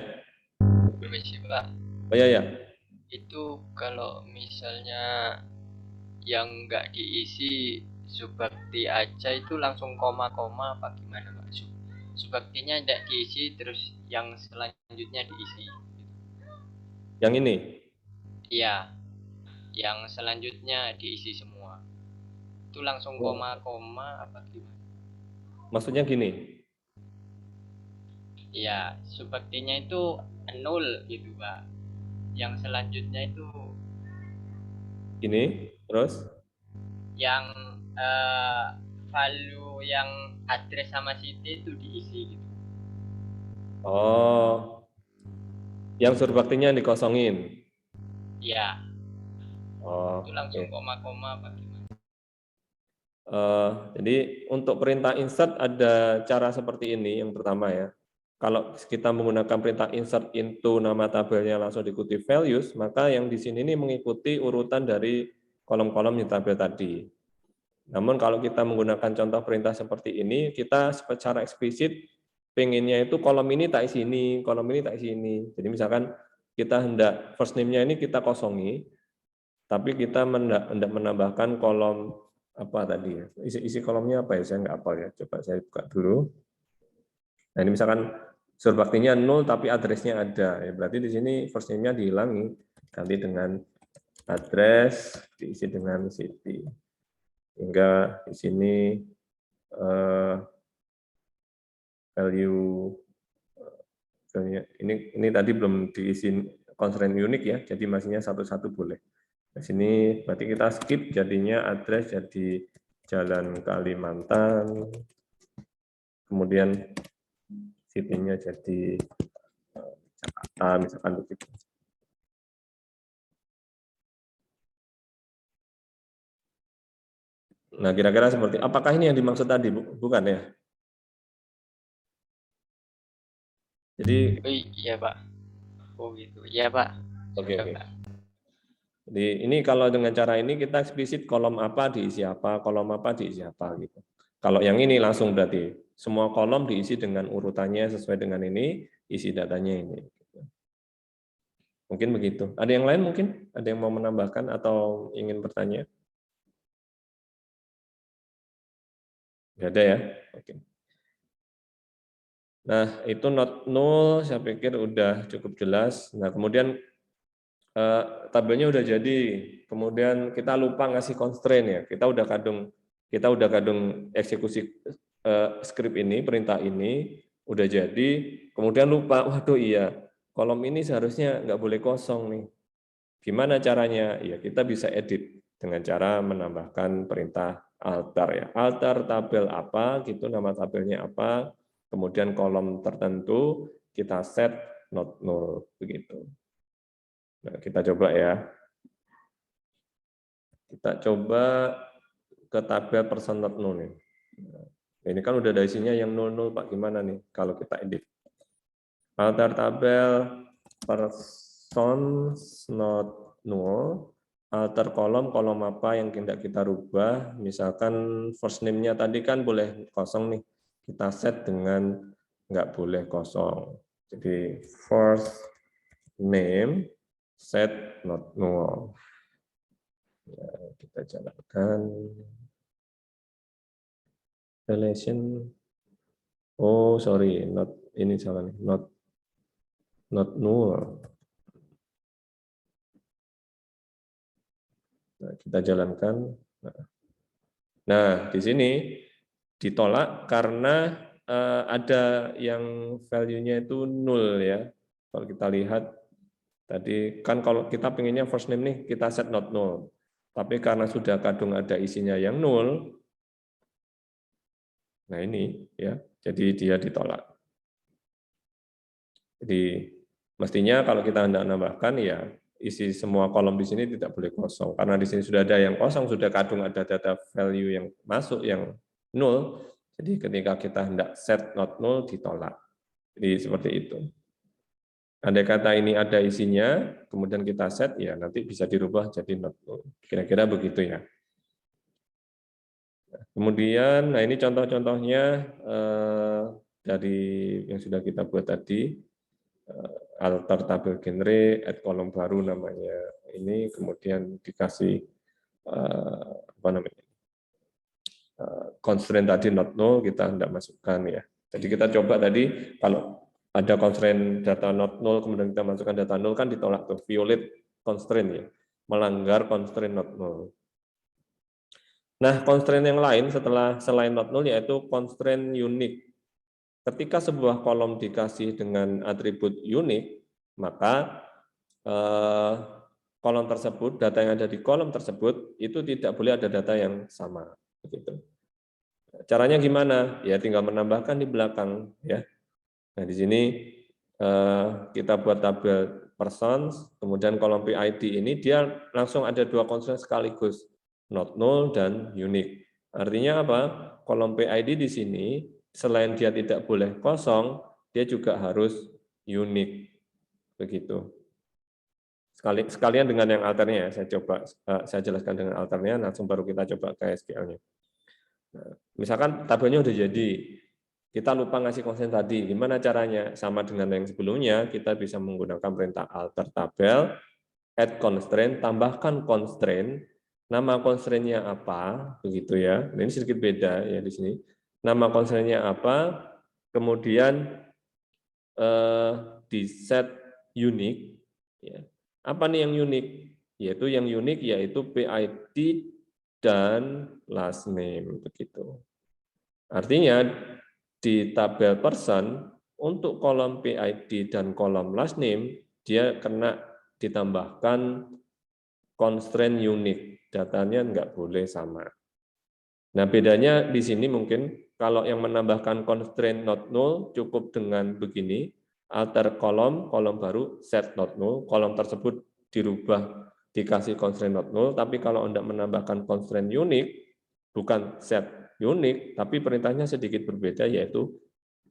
Permisi, Pak. Oh ya. Itu kalau misalnya yang nggak diisi subakti aja itu langsung koma-koma apa gimana, Pak? Subaktinya tidak diisi terus yang selanjutnya diisi. Yang ini? Iya, yang selanjutnya diisi semua. Itu langsung koma-koma apa gimana? Maksudnya gini? Iya, subaktinya itu nol gitu, Pak. Yang selanjutnya itu Ini, terus? yang value yang address sama city itu diisi gitu. Oh, yang surbaktinya dikosongin? Iya. Oh, itu langsung koma-koma apa gimana? Jadi untuk perintah insert ada cara seperti ini yang pertama ya. Kalau kita menggunakan perintah insert into nama tabelnya langsung diikuti values, maka yang di sini ini mengikuti urutan dari kolom-kolom di tabel tadi. Namun kalau kita menggunakan contoh perintah seperti ini, kita secara eksplisit pengennya itu kolom ini tak isi ini, kolom ini tak isi ini. Jadi misalkan kita hendak first name-nya ini kita kosongi, tapi kita hendak menambahkan kolom apa tadi ya? Isi kolomnya apa ya? Saya nggak hafal ya. Coba saya buka dulu. Nah, ini misalkan surbaktinya 0 tapi address-nya ada. Ya, berarti di sini first name-nya dihilangi, ganti dengan address, diisi dengan city. Hingga di sini value ini tadi belum diisi constraint unik ya, jadi masihnya satu-satu boleh. Di sini berarti kita skip, jadinya address jadi Jalan Kalimantan, kemudian city-nya jadi Jakarta, misalkan begitu. Nah, kira-kira seperti, apakah ini yang dimaksud tadi, bukan ya? Jadi, iya Pak. Oh gitu, iya Pak. Oke, Ya, oke. Pak. Jadi ini kalau dengan cara ini kita eksplisit kolom apa diisi apa, kolom apa diisi apa gitu. Kalau yang ini langsung berarti semua kolom diisi dengan urutannya sesuai dengan ini, isi datanya ini. Mungkin begitu. Ada yang lain mungkin? Ada yang mau menambahkan atau ingin bertanya? Nggak ada ya? Oke. Nah, itu not null saya pikir udah cukup jelas. Nah, kemudian tabelnya udah jadi. Kemudian kita lupa ngasih constraint ya. Kita udah kadung eksekusi script ini, perintah ini udah jadi. Kemudian lupa, waduh iya, kolom ini seharusnya nggak boleh kosong nih. Gimana caranya? Ya kita bisa edit dengan cara menambahkan perintah alter ya. Alter tabel apa, gitu nama tabelnya apa, kemudian kolom tertentu kita set not null begitu. Nah, kita coba ya. Kita coba ke tabel person not null nih. Nah, ini kan udah ada isinya yang 00 Pak, gimana nih kalau kita edit? Alter tabel person not null, alter kolom apa yang tidak kita rubah, misalkan first name-nya tadi kan boleh kosong nih, kita set dengan nggak boleh kosong. Jadi first name set not null. Ya, kita jalankan relation. Oh sorry, not ini salah nih, not null. Nah, kita jalankan. Nah, di sini ditolak karena ada yang value-nya itu nol ya. Kalau kita lihat tadi kan kalau kita pengennya first name nih kita set not null. Tapi karena sudah kadung ada isinya yang nol, nah ini ya, jadi dia ditolak. Jadi mestinya kalau kita hendak nambahkan ya isi semua kolom di sini tidak boleh kosong karena di sini sudah ada yang kosong, sudah kadung ada data value yang masuk yang nol. Jadi ketika kita hendak set not null ditolak. Jadi seperti itu. Andai kata ini ada isinya, kemudian kita set ya nanti bisa dirubah jadi not null. Kira-kira begitu ya. Kemudian, nah ini contoh-contohnya dari yang sudah kita buat tadi. Alter tabel genre, add kolom baru namanya ini, kemudian dikasih apa namanya constraint tadi not null kita hendak masukkan ya. Jadi kita coba tadi kalau ada constraint data not null kemudian kita masukkan data null kan ditolak tuh, violate constraint ya, melanggar constraint not null. Nah constraint yang lain setelah selain not null yaitu constraint unique. Ketika sebuah kolom dikasih dengan atribut unik, maka kolom tersebut, data yang ada di kolom tersebut itu tidak boleh ada data yang sama. Begitu. Caranya gimana? Ya tinggal menambahkan di belakang. Ya. Nah di sini kita buat tabel persons, kemudian kolom PID ini dia langsung ada dua constraint sekaligus, not null dan unique. Artinya apa? Kolom PID di sini selain dia tidak boleh kosong, dia juga harus unik. Begitu. Sekalian dengan yang alternya, saya jelaskan dengan alternya, langsung baru kita coba ke SQL-nya. Nah, misalkan tabelnya udah jadi, kita lupa ngasih constraint tadi, gimana caranya? Sama dengan yang sebelumnya, kita bisa menggunakan perintah alter tabel, add constraint, tambahkan constraint, nama constraint-nya apa, begitu ya. Ini sedikit beda ya di sini. Nama constraint-nya apa, kemudian di set unique. Ya. Apa nih yang unik? Yaitu yang unik yaitu PID dan last name begitu. Artinya di tabel person untuk kolom PID dan kolom last name dia kena ditambahkan constraint unik. Datanya nggak boleh sama. Nah, bedanya di sini mungkin kalau yang menambahkan constraint not null cukup dengan begini, alter kolom baru set not null, kolom tersebut dirubah dikasih constraint not null, tapi kalau Anda menambahkan constraint unik, bukan set unik, tapi perintahnya sedikit berbeda yaitu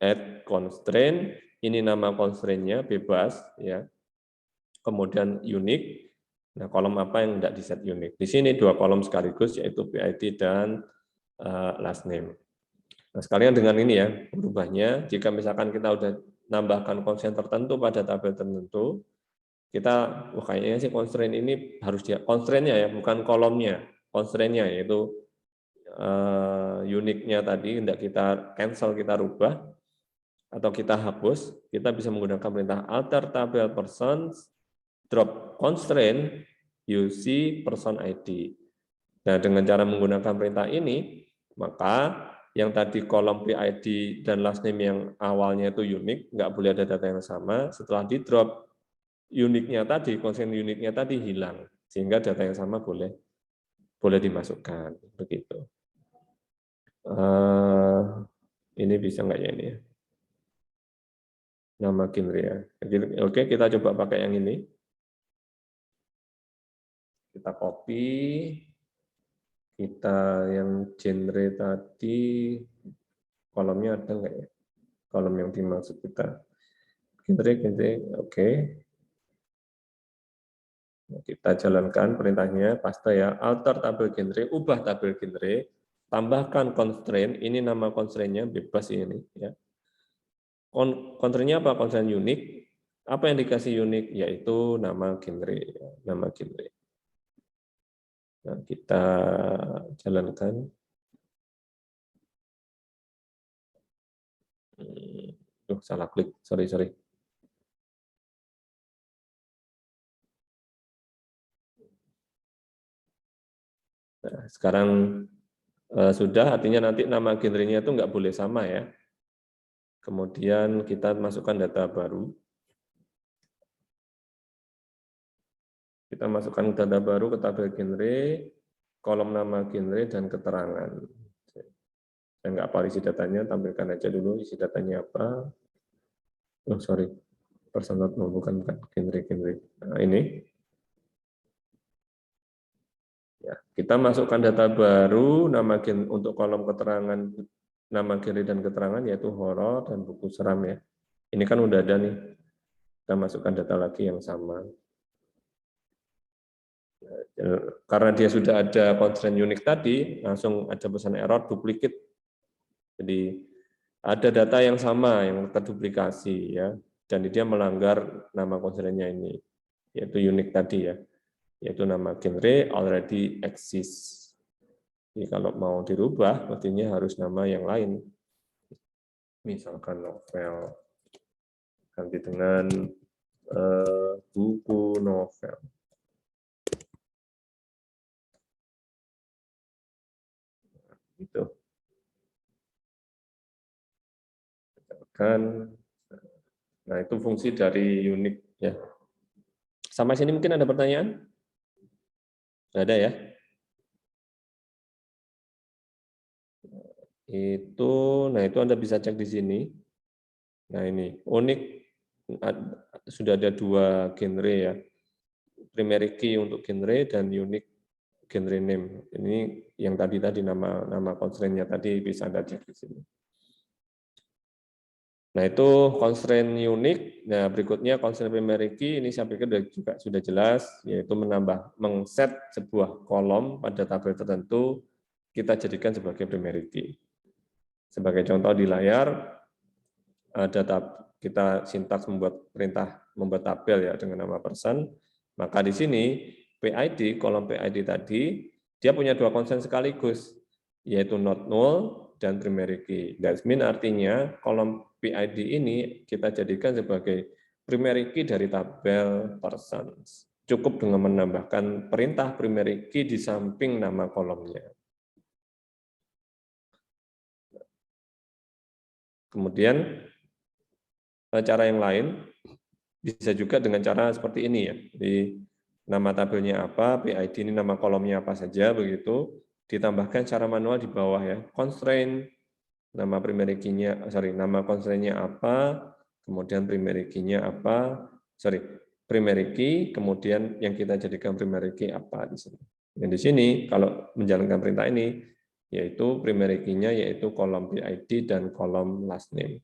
add constraint, ini nama constraint-nya bebas ya. kemudian unique. Nah, kolom apa yang tidak di-set unique? Di sini 2 kolom sekaligus, yaitu PID dan last name. Nah, sekalian dengan ini ya, berubahnya, jika misalkan kita udah nambahkan constraint tertentu pada tabel tertentu, kita, kayaknya sih constraint ini harus constraint-nya ya, bukan kolomnya, constraint-nya, yaitu unique-nya tadi, tidak kita cancel, kita rubah, atau kita hapus, kita bisa menggunakan perintah alter tabel persons, drop constraint, UC person ID. Nah, dengan cara menggunakan perintah ini, maka yang tadi kolom PID dan last name yang awalnya itu unik, nggak boleh ada data yang sama, setelah di drop, uniknya tadi, constraint uniknya tadi hilang, sehingga data yang sama boleh dimasukkan. Begitu. Ini bisa nggak ya ini ya? Nama genre ya. Oke, kita coba pakai yang ini. Kita copy, kita yang genre tadi, kolomnya ada nggak ya? Kolom yang dimaksud kita. Genre, oke. Kita jalankan perintahnya, paste ya, alter tabel genre, ubah tabel genre, tambahkan constraint, ini nama constraint-nya, bebas ini. Ya. Constraint-nya apa? Constraint unik. Apa yang dikasih unik? Yaitu nama genre. Ya, nama genre. Nah, kita jalankan. Salah klik, sorry. Nah, sekarang sudah, artinya nanti nama genrenya itu nggak boleh sama ya. Kemudian kita masukkan data baru. Kita masukkan data baru ke tabel genre, kolom nama genre, dan keterangan. Saya nggak apa isi datanya, tampilkan aja dulu isi datanya apa. Oh, sorry. Personal, bukan genre. Nah, ini. Ya, kita masukkan data baru, nama untuk kolom keterangan, nama genre dan keterangan, yaitu horor dan buku seram ya. Ini kan udah ada nih. Kita masukkan data lagi yang sama. Karena dia sudah ada constraint unik tadi, langsung ada pesan error duplicate. Jadi ada data yang sama yang terduplikasi ya, dan dia melanggar nama constraint-nya ini, yaitu unik tadi ya, yaitu nama genre already exists. Jadi kalau mau dirubah, artinya harus nama yang lain. Misalkan novel, ganti dengan buku novel. Gitu. Kan, nah itu fungsi dari unik ya. Sampai sini mungkin ada pertanyaan? Nggak ada ya? Nah itu Anda bisa cek di sini. Nah ini unik, sudah ada 2 genre ya. Primary key untuk genre dan unique genre name. Ini yang tadi nama constraint-nya tadi bisa Anda cek di sini. Nah itu constraint unik. Nah berikutnya constraint primary key, ini saya pikir juga sudah jelas, yaitu mengset sebuah kolom pada tabel tertentu, kita jadikan sebagai primary key. Sebagai contoh di layar, kita sintaks membuat tabel ya dengan nama person, maka di sini PID, kolom PID tadi, dia punya 2 constraint sekaligus, yaitu not null dan primary key. That means artinya kolom PID ini kita jadikan sebagai primary key dari tabel persons. Cukup dengan menambahkan perintah primary key di samping nama kolomnya. Kemudian cara yang lain bisa juga dengan cara seperti ini ya. Jadi nama tabelnya apa, PID ini nama kolomnya apa saja begitu, ditambahkan secara manual di bawah ya. Constraint, nama primary key-nya, nama constraint-nya apa, kemudian primary key-nya apa, primary key, kemudian yang kita jadikan primary key apa di sini. Dan di sini kalau menjalankan perintah ini, yaitu primary key-nya yaitu kolom PID dan kolom last name.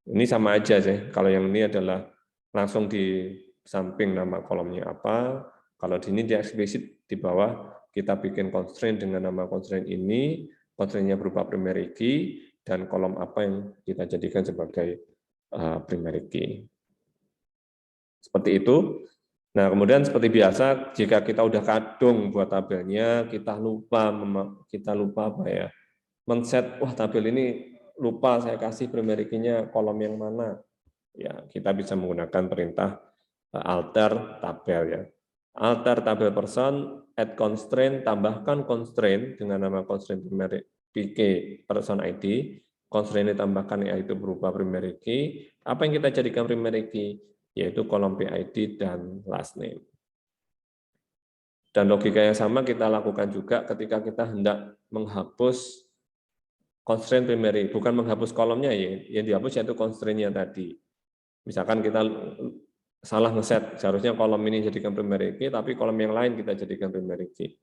Ini sama aja sih. Kalau yang ini adalah langsung di samping nama kolomnya apa. Kalau di sini dia eksplisit di bawah kita bikin constraint dengan nama constraint ini, constraint-nya berupa primary key, dan kolom apa yang kita jadikan sebagai primary key. Seperti itu. Nah, kemudian seperti biasa, jika kita udah kadung buat tabelnya, kita lupa apa ya, men-set, wah tabel ini lupa saya kasih primary key-nya kolom yang mana. Ya, kita bisa menggunakan perintah alter tabel ya. Alter tabel person, add constraint, tambahkan constraint dengan nama constraint primary key person ID. Constraint ditambahkan yaitu berupa primary key. Apa yang kita jadikan primary key? Yaitu kolom PID dan last name. Dan logika yang sama kita lakukan juga ketika kita hendak menghapus constraint primary, bukan menghapus kolomnya ya, yang dihapus yaitu constraint-nya tadi. Misalkan kita salah ngeset, seharusnya kolom ini jadikan primary key, tapi kolom yang lain kita jadikan primary key.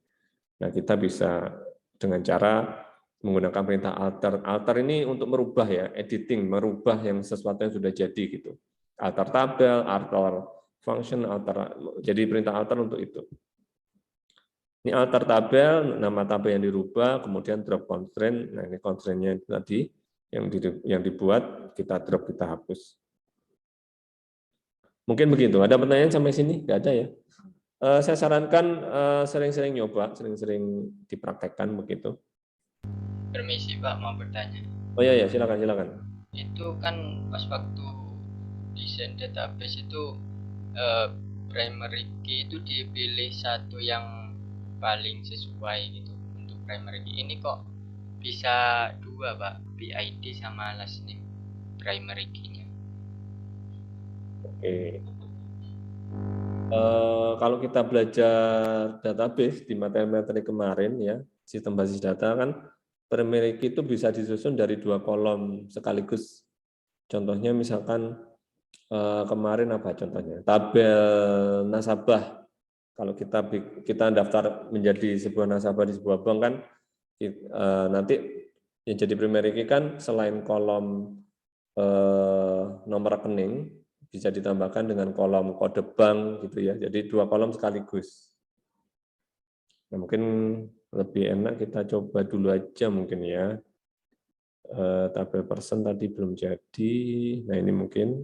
Nah, kita bisa dengan cara menggunakan perintah alter. Alter ini untuk merubah ya, editing, merubah yang sesuatu yang sudah jadi gitu. Alter tabel, alter function, alter. Jadi perintah alter untuk itu. Ini alter tabel, nama tabel yang dirubah, kemudian drop constraint. Nah, ini constraint-nya tadi yang dibuat, kita drop, kita hapus. Mungkin begitu. Ada pertanyaan sampai sini? Nggak ada ya? Saya sarankan sering-sering nyoba, sering-sering dipraktekkan begitu. Permisi Pak, mau bertanya. Oh iya, ya, silakan, silakan. Itu kan pas waktu desain database itu primary key itu dipilih satu yang paling sesuai gitu untuk primary key. Ini kok bisa dua Pak, PID sama last name primary key-nya. Oke. Kalau kita belajar database di materi-materi kemarin ya, sistem basis data kan primary key itu bisa disusun dari 2 kolom sekaligus. Contohnya misalkan kemarin apa contohnya? Tabel nasabah. Kalau kita daftar menjadi sebuah nasabah di sebuah bank kan nanti yang jadi primary key kan selain kolom nomor rekening bisa ditambahkan dengan kolom kode bank gitu ya. Jadi 2 kolom sekaligus. Nah, mungkin lebih enak kita coba dulu aja mungkin ya. Tabel person tadi belum jadi. Nah, ini mungkin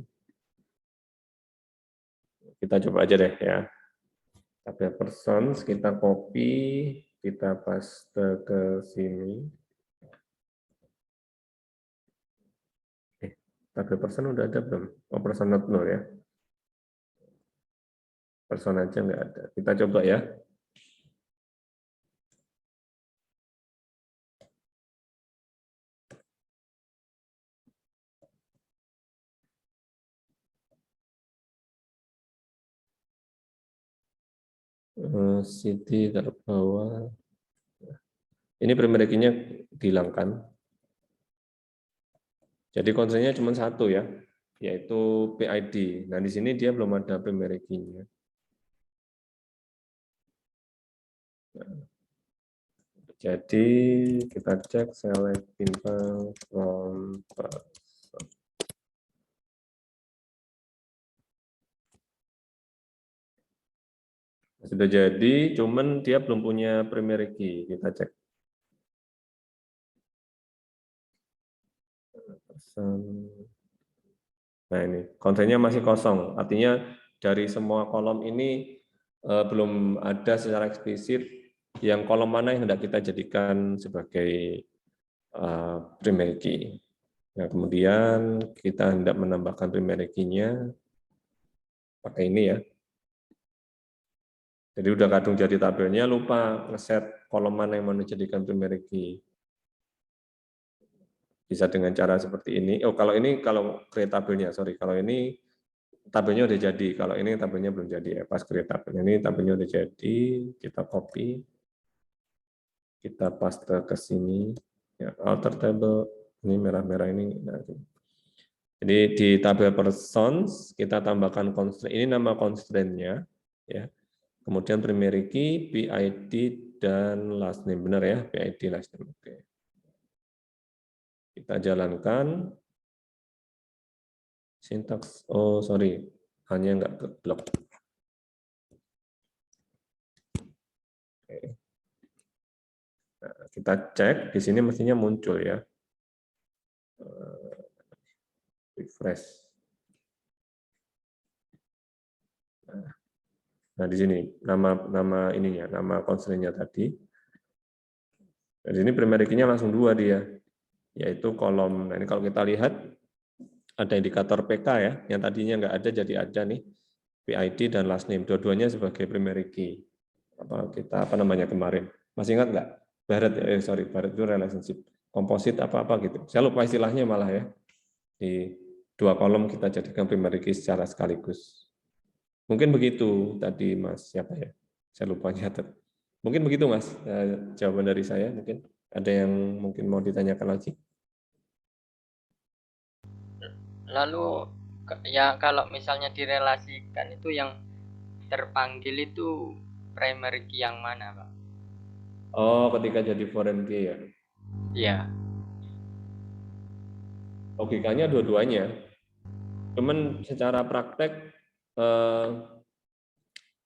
kita coba aja deh ya. Tabel person kita copy, kita paste ke sini. Tabel person udah ada belum? Oh, person not null ya. Person aja nggak ada. Kita coba ya. City terbawah. Ini primary key-nya dihilangkan. Jadi constraint-nya cuma satu ya, yaitu PID. Nah, di sini dia belum ada primary key-nya. Nah, jadi kita cek select bintang from person. Sudah jadi, cuman dia belum punya primary key. Kita cek. Nah ini, kontennya masih kosong. Artinya dari semua kolom ini belum ada secara eksplisit yang kolom mana yang hendak kita jadikan sebagai primary key. Nah, kemudian kita hendak menambahkan primary key-nya pakai ini ya. Jadi udah kadung jadi tabelnya, lupa ngeset kolom mana yang mau dijadikan primary key. Bisa dengan cara seperti ini. Oh, kalau ini kalau create tabelnya, sorry. Kalau ini tabelnya udah jadi. Kalau ini tabelnya belum jadi ya. Pas create tabelnya ini tabelnya udah jadi, kita copy, kita paste ke sini. Ya, alter table ini merah-merah ini. Nah, jadi di tabel persons kita tambahkan constraint. Ini nama constraint-nya ya. Kemudian primary key, PID dan last name. Benar ya, PID last name. Oke. Kita jalankan. Sintaks, oh sorry, hanya nggak ke blok. Nah, kita cek, di sini mestinya muncul ya. Refresh. Nah, di sini nama ininya, nama constraint-nya tadi. Di sini primary key-nya langsung 2 dia, yaitu kolom. Nah, ini kalau kita lihat ada indikator PK ya, yang tadinya nggak ada jadi ada nih, PID dan last name, dua-duanya sebagai primary key. Apa namanya kemarin? Masih ingat nggak? Barrett, Barrett itu relationship, composite apa-apa gitu. Saya lupa istilahnya malah ya. Di 2 kolom kita jadikan primary key secara sekaligus. Mungkin begitu tadi Mas, siapa ya? Saya lupa nyatet. Mungkin begitu Mas, jawaban dari saya mungkin. Ada yang mungkin mau ditanyakan lagi? Lalu ya kalau misalnya direlasikan itu yang terpanggil itu primary key yang mana, Pak? Oh, ketika jadi foreign key ya. Iya. Logikanya dua-duanya. Cuman secara praktek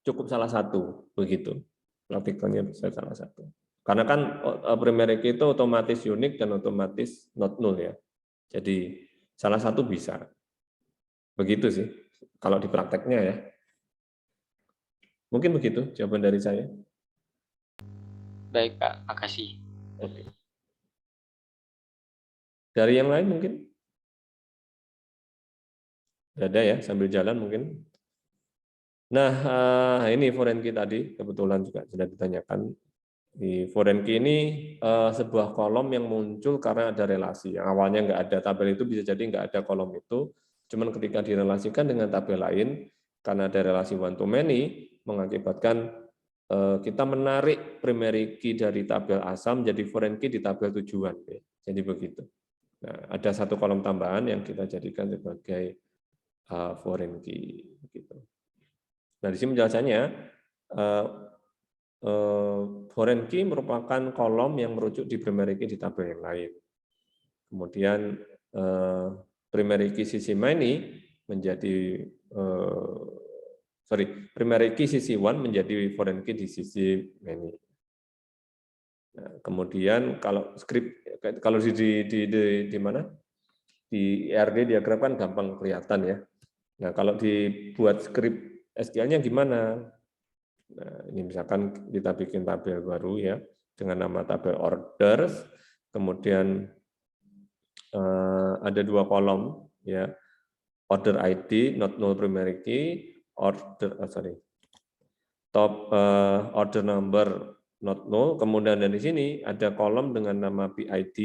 cukup salah satu begitu. Praktikalnya bisa salah satu. Karena kan primary key itu otomatis unik dan otomatis not null ya. Jadi salah satu bisa. Begitu sih kalau di prakteknya ya. Mungkin begitu jawaban dari saya. Baik, Pak. Makasih. Oke. Dari yang lain mungkin? Ada ya, sambil jalan mungkin. Nah, ini foreign key tadi, kebetulan juga sudah ditanyakan. Di foreign key ini sebuah kolom yang muncul karena ada relasi. Yang awalnya nggak ada tabel itu bisa jadi nggak ada kolom itu. Cuman ketika direlasikan dengan tabel lain, karena ada relasi one to many, mengakibatkan kita menarik primary key dari tabel asal menjadi foreign key di tabel tujuan. Jadi begitu. Nah, ada satu kolom tambahan yang kita jadikan sebagai foreign key. Gitu. Nah, di sini penjelasannya, foreign key merupakan kolom yang merujuk di primary key di tabel yang lain. Kemudian primary key sisi many menjadi primary key sisi one menjadi foreign key di sisi many. Nah, kemudian kalau di mana di IRD diagram kan gampang kelihatan ya. Nah, kalau dibuat skrip SQL-nya gimana? Nah, ini misalkan kita bikin tabel baru ya dengan nama tabel orders, kemudian ada 2 kolom ya, order ID not null primary key, order number not null, kemudian dari sini ada kolom dengan nama PID,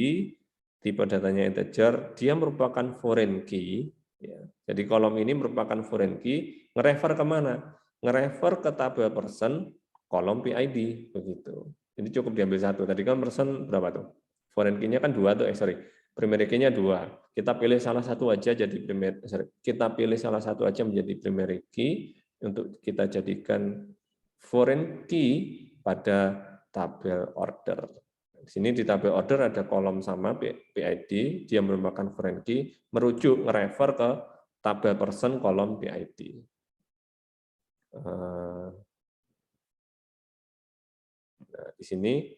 tipe datanya integer, dia merupakan foreign key. Ya. Jadi kolom ini merupakan foreign key, nge-refer kemana? Nge-refer ke tabel person, kolom PID, begitu. Ini cukup diambil satu. Tadi kan person berapa tuh? Foreign key-nya kan 2 tuh, primary key-nya 2. Kita pilih salah satu aja jadi menjadi primary key untuk kita jadikan foreign key pada tabel order. Di sini di tabel order ada kolom sama PID, dia merupakan foreign key, merujuk nge-refer ke tabel person kolom PID. Nah, di sini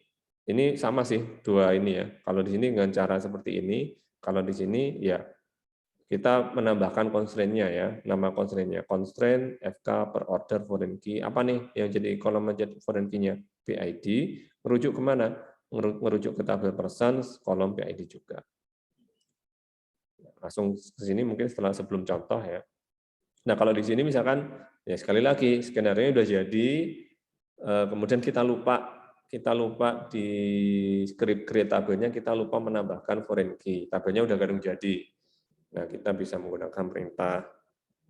ini sama sih dua ini ya. Kalau di sini dengan cara seperti ini, kalau di sini ya kita menambahkan constraint-nya ya, nama constraint-nya, constraint FK per order foreign key. Apa nih yang jadi kolom menjadi foreign key-nya? PID, merujuk kemana? Merujuk ke tabel person, kolom PID juga. Langsung ke sini mungkin sebelum contoh ya. Nah kalau di sini misalkan, ya sekali lagi, skenario udah jadi, kemudian kita lupa di script create tabelnya, kita lupa menambahkan foreign key. Tabelnya udah kadang jadi. Nah, kita bisa menggunakan perintah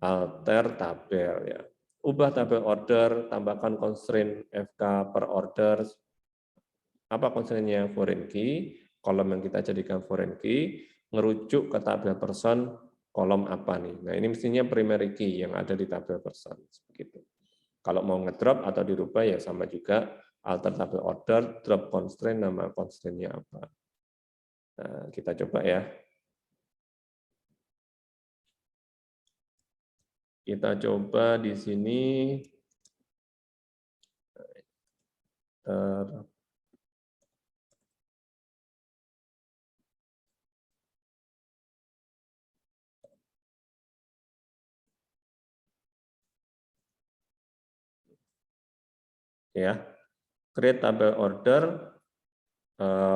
alter tabel ya. Ubah tabel order, tambahkan constraint FK per order. Apa constraint-nya? Foreign key, kolom yang kita jadikan foreign key, ngerujuk ke tabel person, kolom apa nih? Nah, ini mestinya primary key yang ada di tabel person. Begitu. Kalau mau ngedrop atau dirubah ya sama juga, alter tabel order, drop constraint, nama constraint-nya apa. Nah, kita coba ya. Kita coba di sini Ya, create tabel order,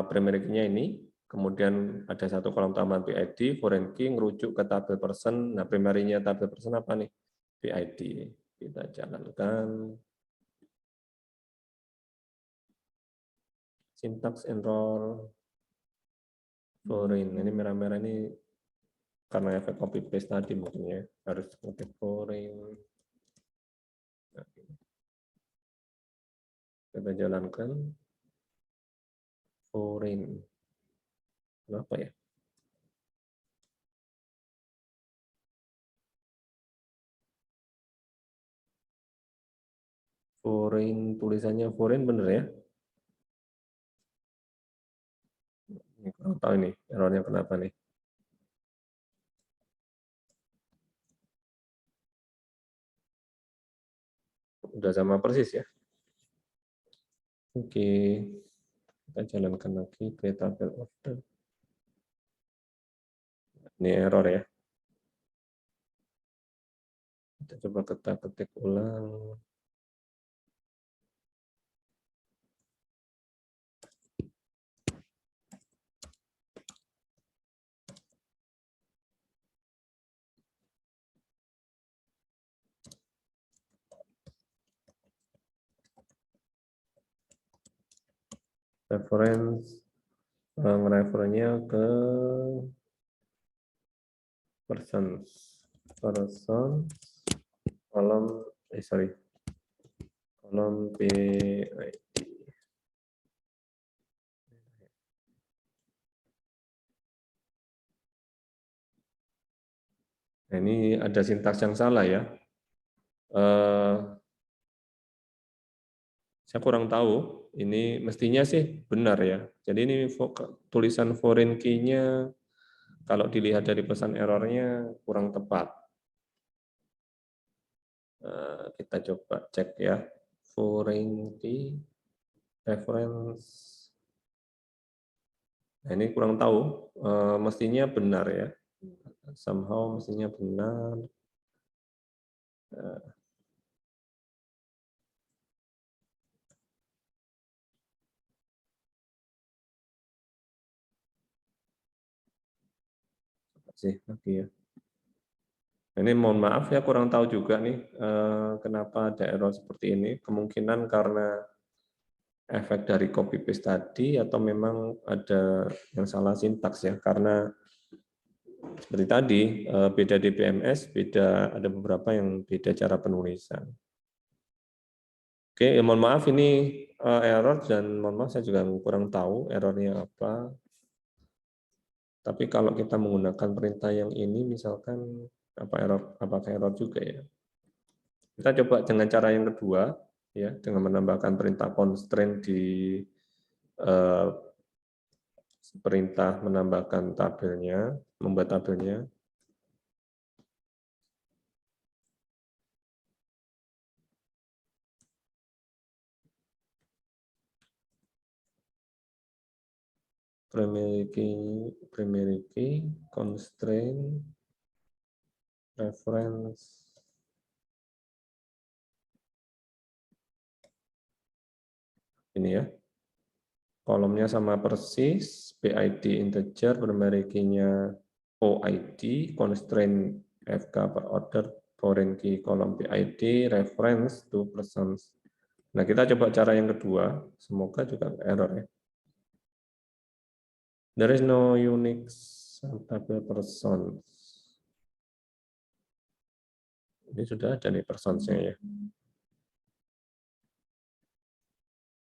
primary key-nya ini, kemudian ada satu kolom tambahan PID, foreign key, ngerujuk ke tabel person. Nah, primary-nya tabel person apa nih? PID. Kita jalankan. Syntax error foreign. Ini merah-merah ini karena efek copy paste tadi mungkin ya, harus ngetik foreign. Nah, kita jalankan foreign. Kenapa ya? Foreign, tulisannya foreign bener ya? Ini kurang tahu ini errornya kenapa nih. Udah sama persis ya. Oke, kita jalankan lagi create tabel order. Ini error ya. Kita coba ketik ulang. Reference, referennya ke persons, kolom kolom PID. Nah, ini ada sintaks yang salah ya. Saya kurang tahu. Ini mestinya sih benar ya. Jadi ini tulisan foreign key-nya kalau dilihat dari pesan errornya kurang tepat. Kita coba cek ya. Foreign key reference. Nah, ini kurang tahu. Mestinya benar ya. Somehow mestinya benar. Sih lagi ya. Ini mohon maaf ya, kurang tahu juga nih kenapa ada error seperti ini. Kemungkinan karena efek dari copy paste tadi atau memang ada yang salah sintaks ya, karena seperti tadi beda DBMS, beda, ada beberapa yang beda cara penulisan. Oke, ya mohon maaf ini error dan mohon maaf saya juga kurang tahu errornya apa. Tapi kalau kita menggunakan perintah yang ini misalkan apakah error juga ya? Kita coba dengan cara yang kedua ya, dengan menambahkan perintah constraint di perintah menambahkan tabelnya, membuat tabelnya. Primary key, constraint, reference. Ini ya. Kolomnya sama persis, PID integer, primary key-nya OID, constraint FK per order, foreign key kolom PID, reference to persons. Nah, kita coba cara yang kedua, semoga juga error ya. There is no unique tabel persons. Ini sudah ada nih personsnya ya.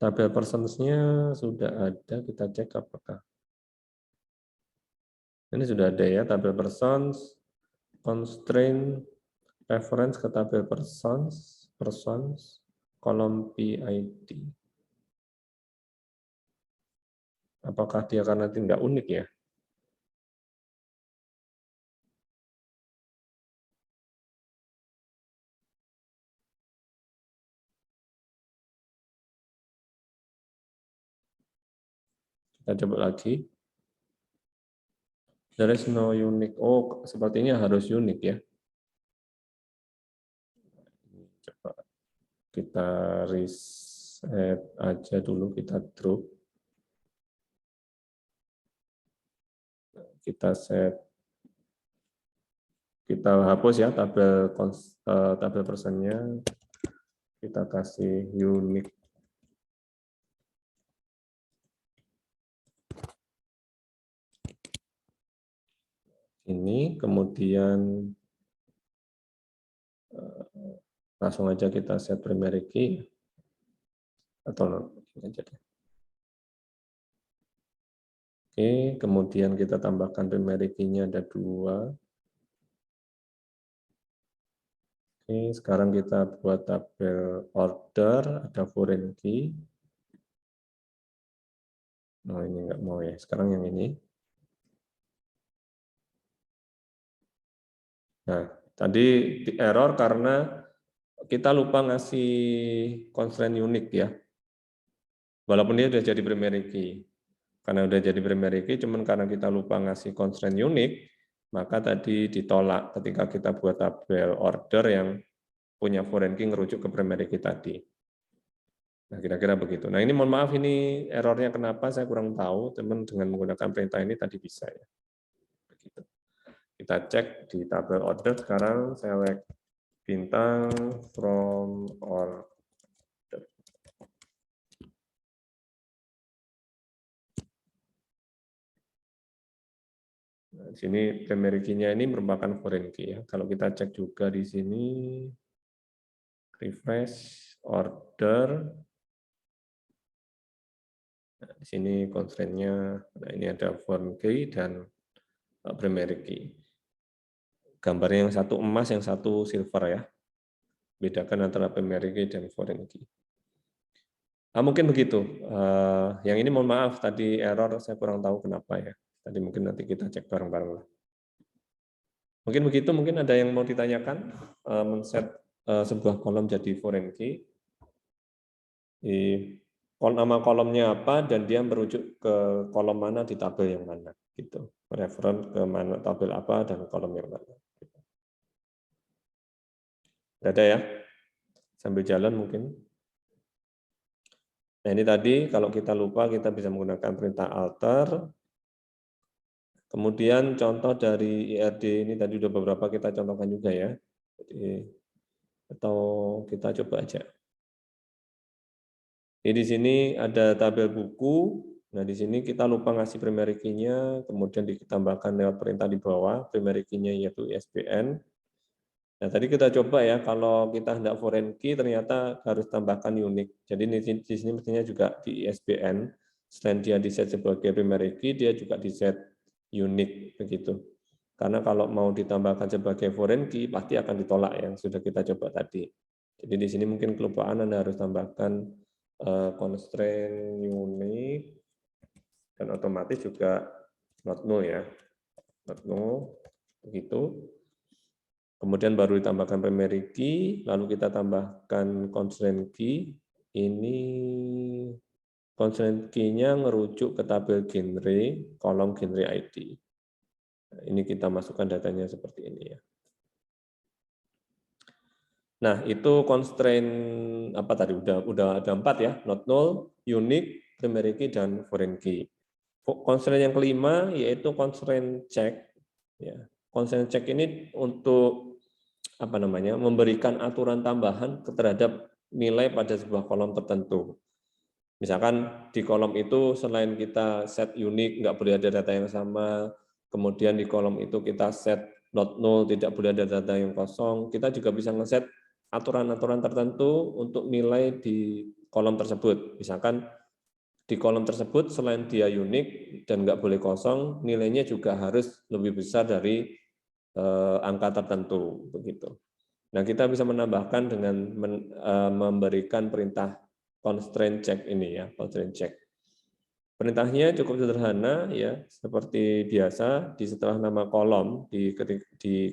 Tabel personsnya sudah ada, kita cek apakah. Ini sudah ada ya, tabel persons, constraint, reference ke tabel persons, kolom PID. Apakah dia karena tidak unik ya? Kita coba lagi. There is no unique. Oh, sepertinya harus unik ya. Coba kita set aja dulu, kita drop. Kita set, kita hapus ya tabel persennya, kita kasih unique. Ini kemudian langsung aja kita set primary key atau aja deh. Oke, kemudian kita tambahkan primary key-nya ada 2. Oke, sekarang kita buat tabel order, ada foreign key. Oh, ini nggak mau ya, sekarang yang ini. Nah, tadi di error karena kita lupa ngasih constraint unik ya. Walaupun dia sudah jadi primary key. Karena sudah jadi primary key, cuman karena kita lupa ngasih constraint unik, maka tadi ditolak ketika kita buat tabel order yang punya foreign key ngerujuk ke primary key tadi. Nah, kira-kira begitu. Nah, ini mohon maaf, ini errornya kenapa, saya kurang tahu. Teman dengan menggunakan perintah ini tadi bisa ya. Begitu. Kita cek di tabel order sekarang, select bintang from order. Nah, di sini primary key-nya ini merupakan foreign key ya. Kalau kita cek juga di sini, refresh order. Nah, di sini constraint-nya, nah ini ada foreign key dan primary key. Gambarnya yang satu emas, yang satu silver ya. Bedakan antara primary key dan foreign key. Nah, mungkin begitu. Yang ini mohon maaf, tadi error, saya kurang tahu kenapa ya. Tadi mungkin nanti kita cek bareng-bareng lah. Mungkin begitu, mungkin ada yang mau ditanyakan, men-set sebuah kolom jadi foreign key. Nama kolomnya apa, dan dia merujuk ke kolom mana di tabel yang mana. Gitu. Reference ke mana tabel apa dan kolom yang mana. Tidak ada ya? Sambil jalan mungkin. Nah ini tadi kalau kita lupa kita bisa menggunakan perintah alter. Kemudian contoh dari IRD ini tadi sudah beberapa kita contohkan juga ya. Jadi, atau kita coba aja. Jadi di sini ada tabel buku. Nah di sini kita lupa ngasih primary key-nya, kemudian ditambahkan lewat perintah di bawah primary key-nya yaitu ISBN. Nah, tadi kita coba ya, kalau kita hendak foreign key ternyata harus tambahkan unik. Jadi di sini mestinya juga di ISBN, selain dia di set sebagai primary key, dia juga di set unik begitu. Karena kalau mau ditambahkan sebagai foreign key pasti akan ditolak yang sudah kita coba tadi. Jadi di sini mungkin kelupaan Anda harus tambahkan constraint unik dan otomatis juga not null ya. Not null begitu. Kemudian baru ditambahkan primary key, lalu kita tambahkan constraint key. Ini constraint key-nya ngerujuk ke tabel genre, kolom genre ID. Nah, ini kita masukkan datanya seperti ini ya. Nah, itu constraint apa tadi? Udah ada 4 ya, not null, unique, primary key, dan foreign key. Constraint yang kelima yaitu constraint check. Ya. Constraint check ini untuk memberikan aturan tambahan terhadap nilai pada sebuah kolom tertentu. Misalkan di kolom itu selain kita set unik, nggak boleh ada data yang sama, kemudian di kolom itu kita set not null, tidak boleh ada data yang kosong, kita juga bisa ngeset aturan-aturan tertentu untuk nilai di kolom tersebut. Misalkan di kolom tersebut selain dia unik dan nggak boleh kosong, nilainya juga harus lebih besar dari angka tertentu begitu. Nah, kita bisa menambahkan dengan memberikan perintah constraint check ini ya, constraint check. Perintahnya cukup sederhana ya, seperti biasa di setelah nama kolom di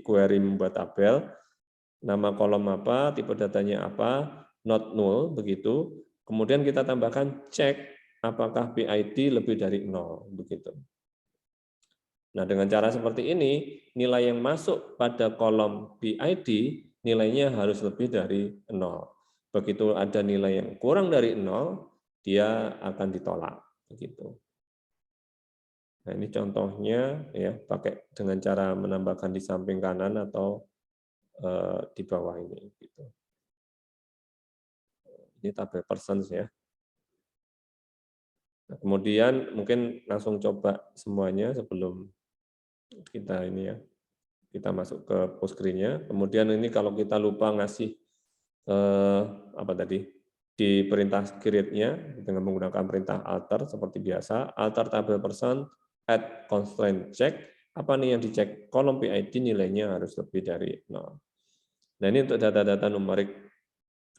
query membuat tabel, nama kolom apa, tipe datanya apa, not null begitu. Kemudian kita tambahkan cek apakah PID lebih dari 0 begitu. Nah, dengan cara seperti ini, nilai yang masuk pada kolom PID, nilainya harus lebih dari 0. Begitu ada nilai yang kurang dari 0, dia akan ditolak. Begitu. Nah, ini contohnya ya, pakai dengan cara menambahkan di samping kanan atau di bawah ini. Gitu. Ini tabel persons ya. Nah, kemudian mungkin langsung coba semuanya sebelum kita ini ya, kita masuk ke Postgre-nya. Kemudian ini kalau kita lupa ngasih apa tadi di perintah create-nya dengan menggunakan perintah alter seperti biasa, alter tabel person, add constraint check. Apa nih yang dicek? Kolom PID nilainya harus lebih dari 0. Nah, ini untuk data-data numerik.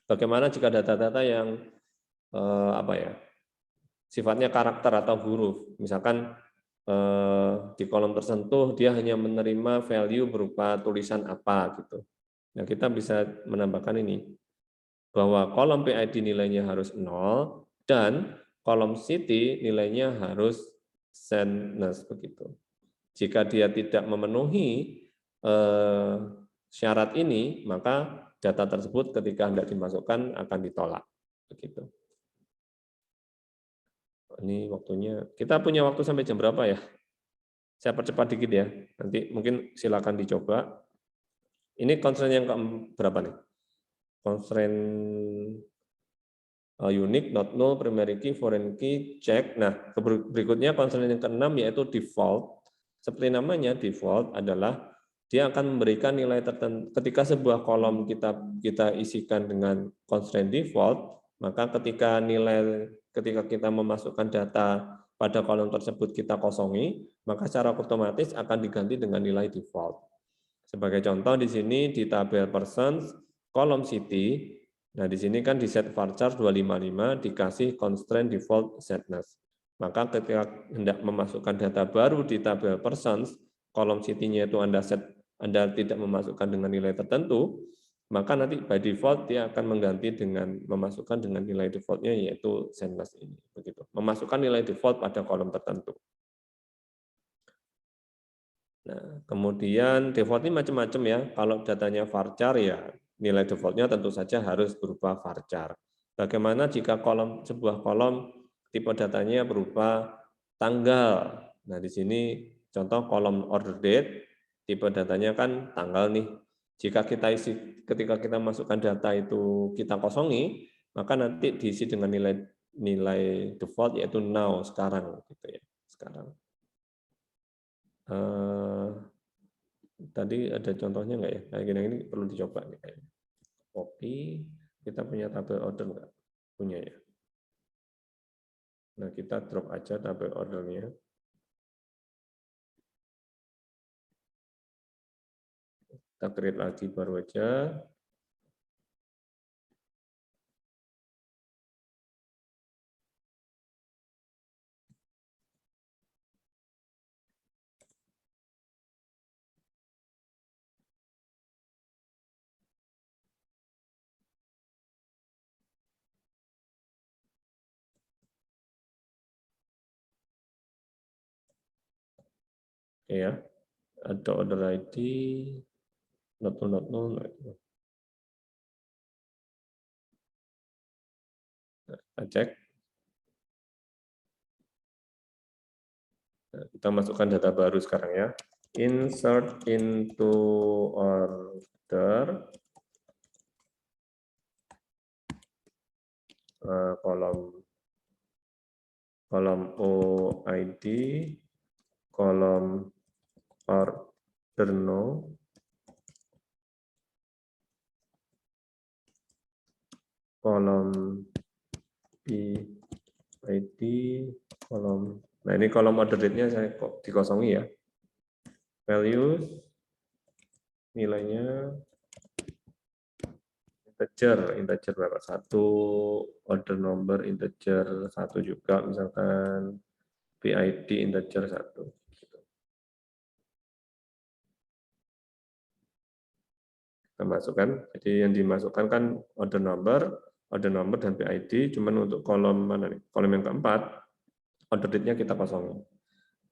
Bagaimana jika data-data yang apa ya, sifatnya karakter atau huruf? Misalkan di kolom tersentuh dia hanya menerima value berupa tulisan apa gitu. Nah, kita bisa menambahkan ini bahwa kolom PID nilainya harus 0 dan kolom city nilainya harus sentness begitu. Jika dia tidak memenuhi syarat ini, maka data tersebut ketika hendak dimasukkan akan ditolak. Begitu. Ini waktunya. Kita punya waktu sampai jam berapa ya? Saya percepat dikit ya. Nanti mungkin silakan dicoba. Ini constraint yang berapa nih? Constraint unique, not null, primary key, foreign key, check. Nah, berikutnya constraint yang keenam yaitu default. Seperti namanya, default adalah dia akan memberikan nilai tertentu. Ketika sebuah kolom kita isikan dengan constraint default, maka ketika kita memasukkan data pada kolom tersebut kita kosongi, maka secara otomatis akan diganti dengan nilai default. Sebagai contoh di sini di tabel persons kolom city, nah di sini kan di set varchar 255 dikasih constraint default setness. Maka ketika hendak memasukkan data baru di tabel persons, kolom city-nya itu Anda tidak memasukkan dengan nilai tertentu, maka nanti by default dia akan mengganti dengan memasukkan dengan nilai default-nya yaitu setness ini. Begitu. Memasukkan nilai default pada kolom tertentu. Nah, kemudian default ini macam-macam ya. Kalau datanya varchar ya nilai default-nya tentu saja harus berupa varchar. Bagaimana jika sebuah kolom tipe datanya berupa tanggal. Nah, di sini contoh kolom order date, tipe datanya kan tanggal nih. Jika ketika kita masukkan data itu kita kosongi, maka nanti diisi dengan nilai default yaitu now sekarang gitu ya. Sekarang. Tadi ada contohnya nggak ya? Kayak gini perlu dicoba nih kayaknya. Copy, kita punya tabel order nggak? Punya ya. Nah, kita drop aja tabel ordernya. Kita create lagi baru aja. Oke ya, ada order ID, not null. Kita cek. Nah, kita masukkan data baru sekarang ya. Insert into order kolom OID, kolom order no, kolom PID, kolom. Nah, ini kolom order date-nya saya kok dikosongi ya. Values, nilainya integer berapa? 1, order number integer 1 juga, misalkan PID integer 1. Kita masukkan, jadi yang dimasukkan kan order number dan PID, cuman untuk kolom mana nih? Kolom yang keempat, order date-nya kita kosongin.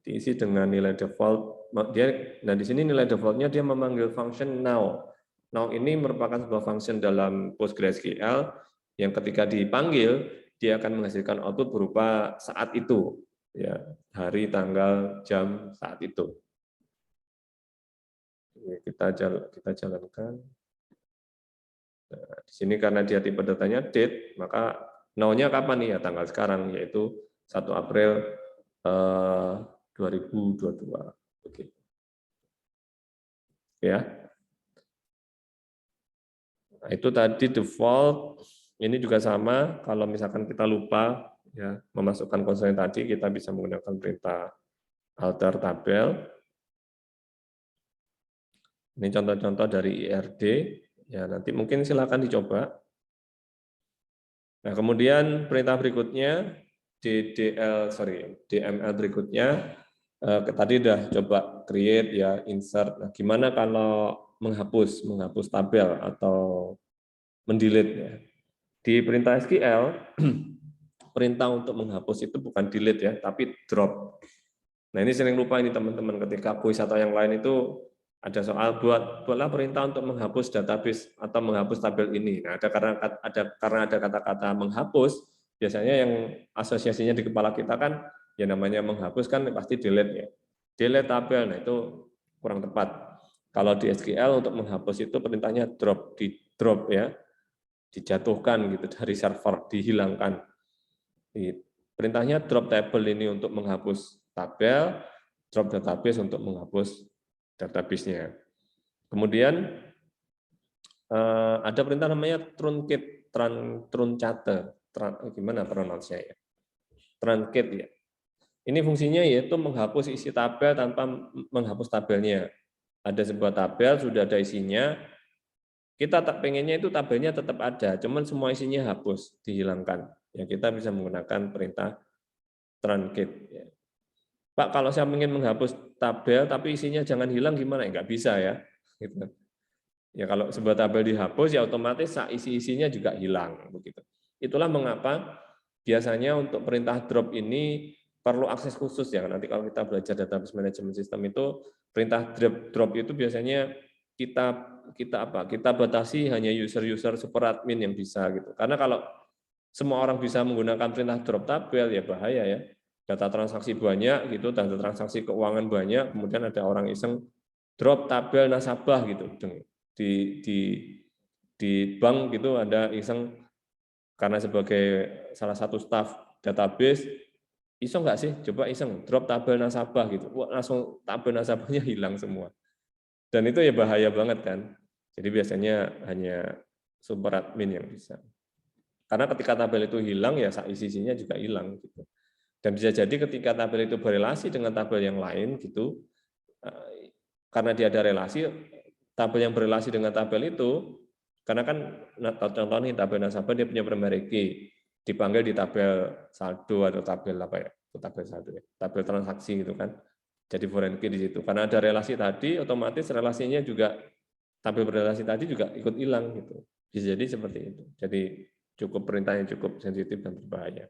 Diisi dengan nilai default. Nah di sini nilai default-nya dia memanggil function now. Now ini merupakan sebuah function dalam PostgreSQL yang ketika dipanggil dia akan menghasilkan output berupa saat itu, ya, hari, tanggal, jam, saat itu. Kita jalankan. Nah, di sini karena dia tipe datanya date, maka now-nya kapan nih? Ya tanggal sekarang, yaitu 1 April 2022. Oke. Ya. Nah, itu tadi default. Ini juga sama, kalau misalkan kita lupa ya memasukkan konsen tadi, kita bisa menggunakan perintah alter tabel. Ini contoh-contoh dari IRD. Ya, nanti mungkin silakan dicoba. Nah, kemudian perintah berikutnya DML berikutnya tadi udah coba create ya, insert. Nah, gimana kalau menghapus tabel atau mendelete ya. Di perintah SQL perintah untuk menghapus itu bukan delete ya, tapi drop. Nah, ini sering lupa ini teman-teman ketika kuis atau yang lain itu ada soal buatlah perintah untuk menghapus database atau menghapus tabel ini. Nah, karena ada kata-kata menghapus, biasanya yang asosiasinya di kepala kita kan ya namanya menghapus kan pasti delete ya. Delete tabel, nah itu kurang tepat. Kalau di SQL untuk menghapus itu perintahnya drop, di drop ya, dijatuhkan gitu dari server, dihilangkan. Perintahnya drop table ini untuk menghapus tabel, drop database untuk menghapus database-nya. Kemudian ada perintah namanya truncate, truncate, gimana pronounce-nya ya? Truncate ya. Ini fungsinya yaitu menghapus isi tabel tanpa menghapus tabelnya. Ada sebuah tabel, sudah ada isinya, kita tak pengennya itu tabelnya tetap ada, cuman semua isinya hapus, dihilangkan. Ya, kita bisa menggunakan perintah truncate. Ya. Pak, kalau saya ingin menghapus tabel tapi isinya jangan hilang gimana? Enggak bisa ya. Gitu. Ya kalau sebuah tabel dihapus ya otomatis isi-isinya juga hilang begitu. Itulah mengapa biasanya untuk perintah drop ini perlu akses khusus ya. Nanti kalau kita belajar database management system itu perintah drop itu biasanya kita batasi hanya user-user super admin yang bisa gitu. Karena kalau semua orang bisa menggunakan perintah drop tabel ya bahaya ya. Data transaksi banyak gitu, data transaksi keuangan banyak, kemudian ada orang iseng drop tabel nasabah gitu di bank gitu ada iseng karena sebagai salah satu staf database iseng nggak sih coba iseng drop tabel nasabah gitu. Wah, langsung tabel nasabahnya hilang semua. Dan itu ya bahaya banget kan. Jadi biasanya hanya super admin yang bisa. Karena ketika tabel itu hilang ya isi-isinya juga hilang gitu. Dan bisa jadi ketika tabel itu berelasi dengan tabel yang lain gitu, karena dia ada relasi, tabel yang berelasi dengan tabel itu, karena kan contoh nih tabel nasabah dia punya primary key, dipanggil di tabel saldo atau tabel apa ya, tabel saldo ya, tabel transaksi gitu kan. Jadi foreign key di situ. Karena ada relasi tadi, otomatis relasinya juga tabel berelasi tadi juga ikut hilang gitu. Bisa jadi seperti itu. Jadi cukup perintahnya cukup sensitif dan berbahaya.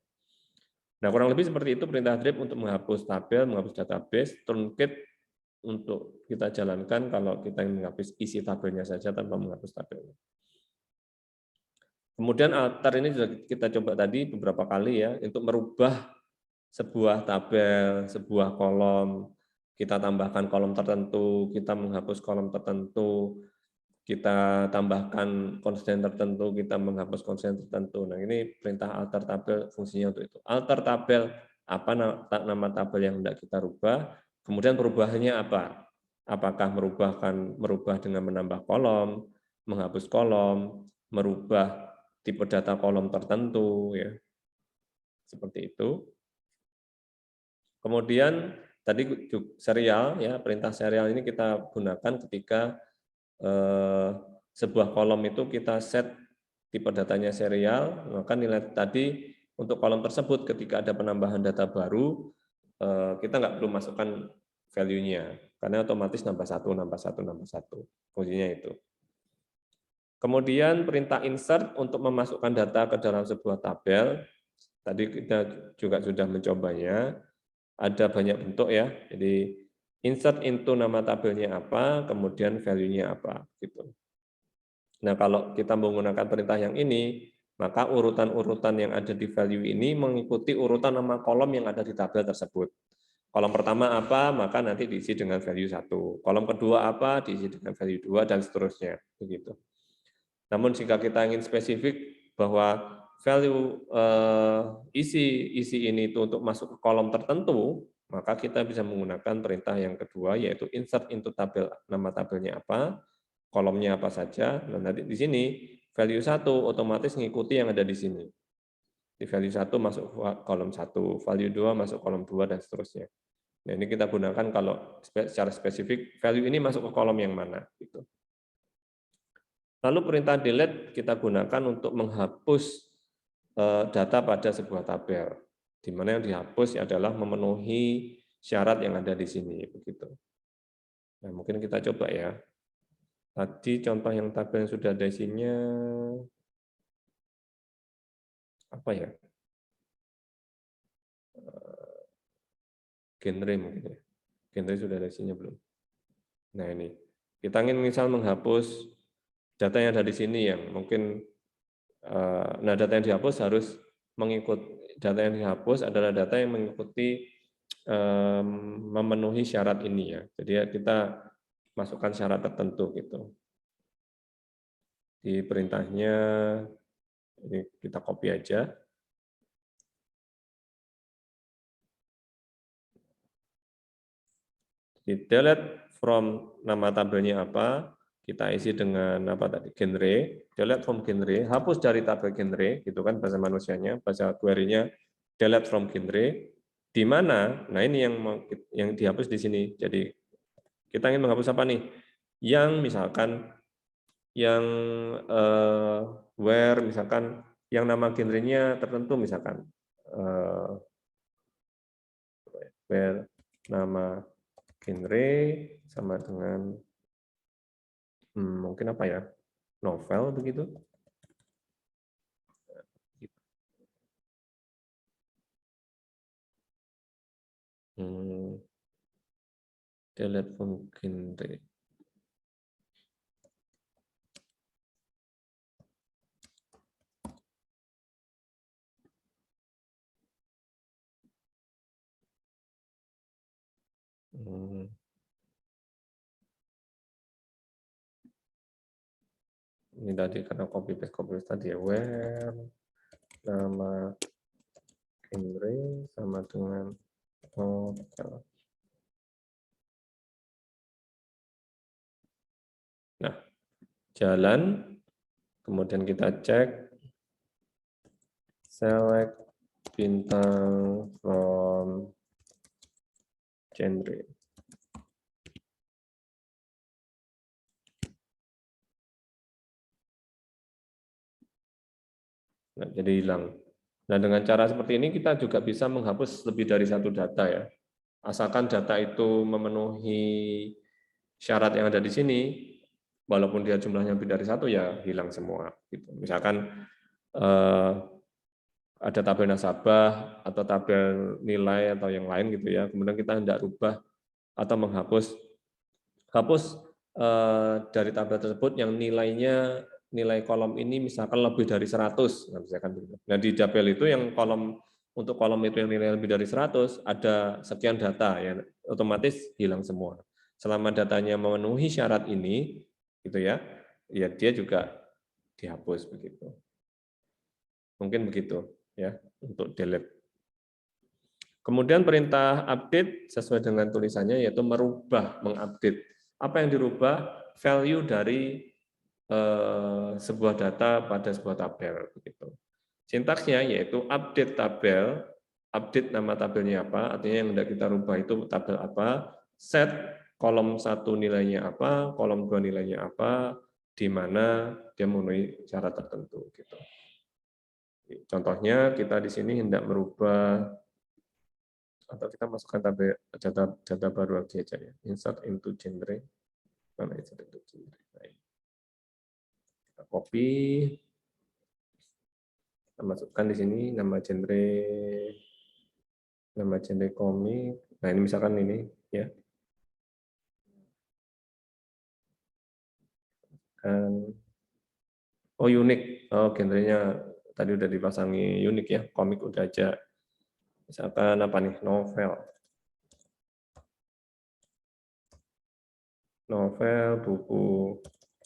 Nah, kurang lebih seperti itu perintah drip untuk menghapus tabel, menghapus database, truncate untuk kita jalankan kalau kita ingin menghapus isi tabelnya saja tanpa menghapus tabelnya. Kemudian alter ini sudah kita coba tadi beberapa kali ya, untuk merubah sebuah tabel, sebuah kolom, kita tambahkan kolom tertentu, kita menghapus kolom tertentu, kita tambahkan konsten tertentu, kita menghapus konsten tertentu. Nah, ini perintah alter tabel fungsinya untuk itu. Alter tabel, apa nama tabel yang hendak kita rubah, kemudian perubahannya apa? Apakah merubah dengan menambah kolom, menghapus kolom, merubah tipe data kolom tertentu, ya seperti itu. Kemudian tadi serial, ya perintah serial ini kita gunakan ketika sebuah kolom itu kita set tipe datanya serial, maka nilai tadi untuk kolom tersebut ketika ada penambahan data baru, kita nggak perlu masukkan value-nya, karena otomatis nambah satu, fungsinya itu. Kemudian perintah insert untuk memasukkan data ke dalam sebuah tabel, tadi kita juga sudah mencobanya, ada banyak bentuk ya, jadi insert into nama tabelnya apa, kemudian value-nya apa, gitu. Nah, kalau kita menggunakan perintah yang ini, Maka urutan-urutan yang ada di value ini mengikuti urutan nama kolom yang ada di tabel tersebut. Kolom pertama apa, maka nanti diisi dengan value 1. Kolom kedua apa, diisi dengan value 2, dan seterusnya. Begitu. Namun jika kita ingin spesifik bahwa value isi ini itu untuk masuk ke kolom tertentu, maka kita bisa menggunakan perintah yang kedua, yaitu insert into tabel. Nama tabelnya apa, kolomnya apa saja. Nah, nanti di sini value 1 otomatis mengikuti yang ada di sini. Di value 1 masuk kolom 1, value 2 masuk kolom 2, dan seterusnya. Nah, ini kita gunakan kalau secara spesifik value ini masuk ke kolom yang mana. Gitu. Lalu perintah delete kita gunakan untuk menghapus data pada sebuah tabel, di mana yang dihapus adalah memenuhi syarat yang ada di sini. Begitu. Nah, mungkin kita coba ya. Tadi contoh yang tabel yang sudah ada isinya apa ya? Genre mungkin ya. Genre sudah ada isinya belum? Nah ini, kita ingin misal menghapus data yang ada di sini yang mungkin, nah data yang dihapus harus data yang dihapus adalah data yang mengikuti memenuhi syarat ini ya. Jadi kita masukkan syarat tertentu gitu. Di perintahnya ini kita copy aja. Di delete from nama tabelnya apa, kita isi dengan apa tadi, genre, delete from genre, hapus dari tabel genre, gitu kan bahasa manusianya, bahasa query-nya delete from genre, di mana, nah ini yang dihapus di sini. Jadi kita ingin menghapus apa nih? Yang misalkan yang where misalkan yang nama genrenya tertentu misalkan where nama genre sama dengan mungkin apa ya, novel begitu. Delete from genre. Ini tadi karena copy paste tadi ya, where nama genre sama dengan novel. Nah, jalan, kemudian kita cek select bintang from genre. Nah, jadi hilang. Nah, dengan cara seperti ini kita juga bisa menghapus lebih dari satu data ya. Asalkan data itu memenuhi syarat yang ada di sini, walaupun dia jumlahnya lebih dari satu ya hilang semua. Gitu. Misalkan ada tabel nasabah atau tabel nilai atau yang lain gitu ya. Kemudian kita hendak rubah atau hapus dari tabel tersebut yang nilai kolom ini misalkan lebih dari 100. Nah, di tabel itu yang untuk kolom itu yang nilai lebih dari 100 ada sekian data ya, otomatis hilang semua. Selama datanya memenuhi syarat ini gitu ya dia juga dihapus begitu. Mungkin begitu ya untuk delete. Kemudian perintah update sesuai dengan tulisannya yaitu merubah, mengupdate. Apa yang dirubah? Value dari sebuah data pada sebuah tabel begitu. Sintaksnya yaitu update tabel, update nama tabelnya apa, artinya yang hendak kita rubah itu tabel apa, set kolom 1 nilainya apa, kolom 2 nilainya apa, di mana dia memenuhi syarat tertentu gitu. Contohnya kita di sini hendak merubah atau kita masukkan tabel data baru lagi aja ya, insert into genre, mana insert into genre. Kita copy, kita masukkan di sini nama genre komik. Nah ini misalkan ini ya, oh unik, oh genrenya tadi udah dipasangi unik ya, komik udah aja. Misalkan apa nih, novel, buku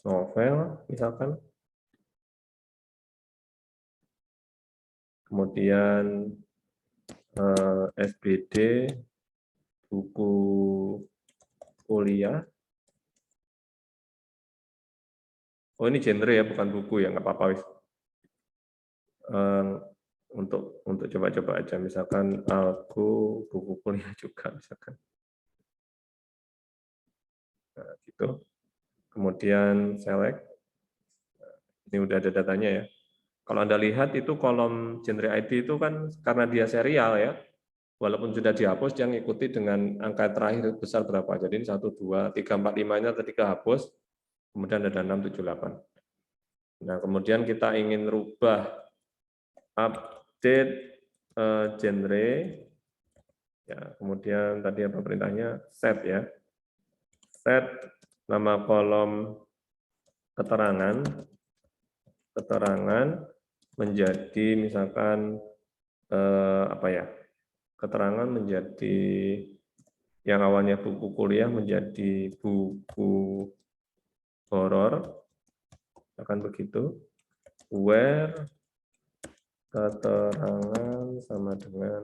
novel misalkan. Kemudian SBD, buku kuliah. Oh ini genre ya, bukan buku ya, nggak apa-apa wis. Untuk coba-coba aja, misalkan aku buku kuliah juga misalkan. Nah, gitu. Kemudian select. Ini udah ada datanya ya. Kalau Anda lihat itu kolom genre ID itu kan karena dia serial ya, walaupun sudah dihapus, dia ngikuti dengan angka terakhir besar berapa. Jadi ini 1, 2, 3, 4, 5-nya tadi hapus, kemudian ada 6, 7, 8. Nah, kemudian kita ingin rubah update genre, ya, kemudian tadi apa perintahnya? Set ya. Set nama kolom keterangan menjadi misalkan apa ya? Keterangan menjadi yang awalnya buku kuliah menjadi buku horor, akan begitu. Where keterangan sama dengan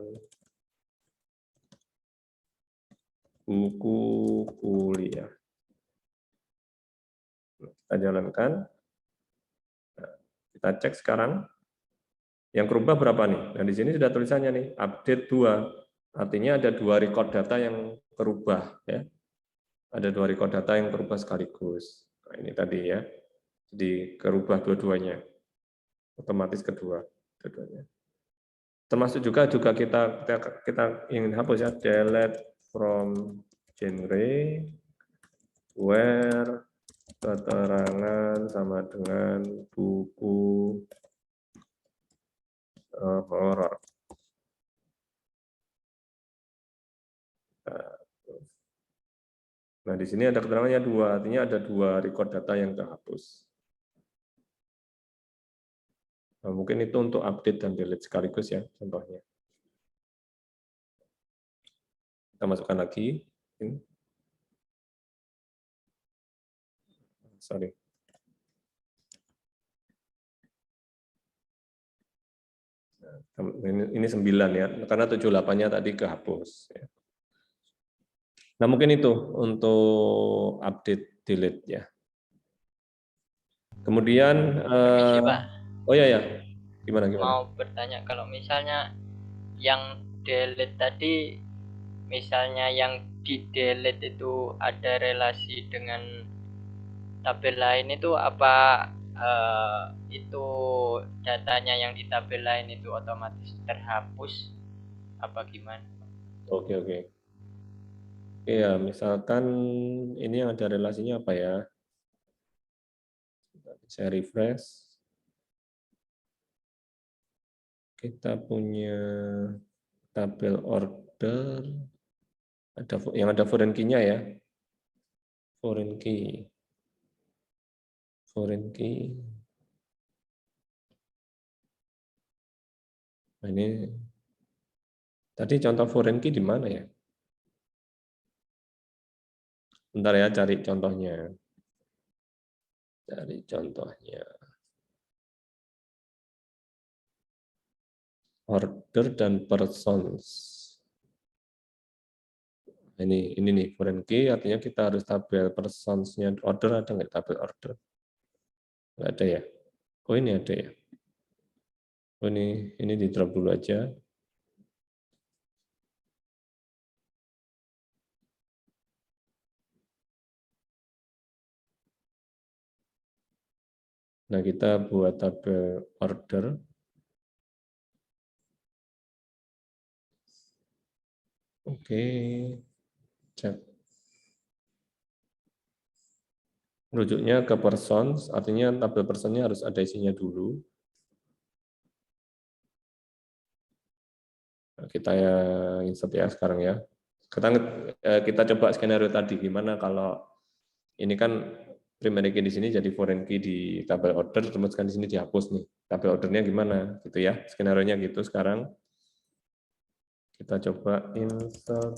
buku kuliah. Kita jalankan. Nah, kita cek sekarang. Yang berubah berapa nih? Nah, di sini sudah tulisannya nih, update 2. Artinya ada 2 record data yang berubah. Ya. Ada 2 record data yang berubah sekaligus. Nah, ini tadi ya. Jadi kerubah dua-duanya. Otomatis kedua-duanya. Termasuk juga kita ingin hapus ya, delete from genre where keterangan sama dengan buku horor. Nah, di sini ada keterangannya 2, artinya ada 2 record data yang terhapus. Nah, mungkin itu untuk update dan delete sekaligus ya, contohnya. Kita masukkan lagi. Ini. Sorry. Ini 9 ya, karena 78-nya tadi kehapus. Ya. Nah, mungkin itu untuk update delete ya. Kemudian, Permisi, Pak. oh ya, gimana? Mau bertanya, kalau misalnya yang delete tadi, misalnya yang di delete itu ada relasi dengan tabel lain, itu apa itu datanya yang di tabel lain itu otomatis terhapus apa gimana? Oke. Iya, misalkan ini yang ada relasinya apa ya? Saya refresh. Kita punya tabel order, ada yang ada foreign key-nya ya. Foreign key. Nah, ini tadi contoh foreign key di mana ya? Bentar ya, cari contohnya. Order dan persons. Ini nih foreign key, artinya kita harus tabel persons-nya. Order ada nggak tabel order? Nggak ada ya? Oh ini ada ya? Oh ini di drop dulu aja. Nah, kita buat tabel order. Oke, cek. Rujuknya ke persons, artinya tabel personnya harus ada isinya dulu. Nah, kita ya insert ya sekarang ya. Kita coba skenario tadi, gimana kalau ini kan primary key di sini jadi foreign key di tabel order, teruskan di sini dihapus nih. Tabel ordernya gimana gitu ya. Skenario-nya gitu. Sekarang kita coba insert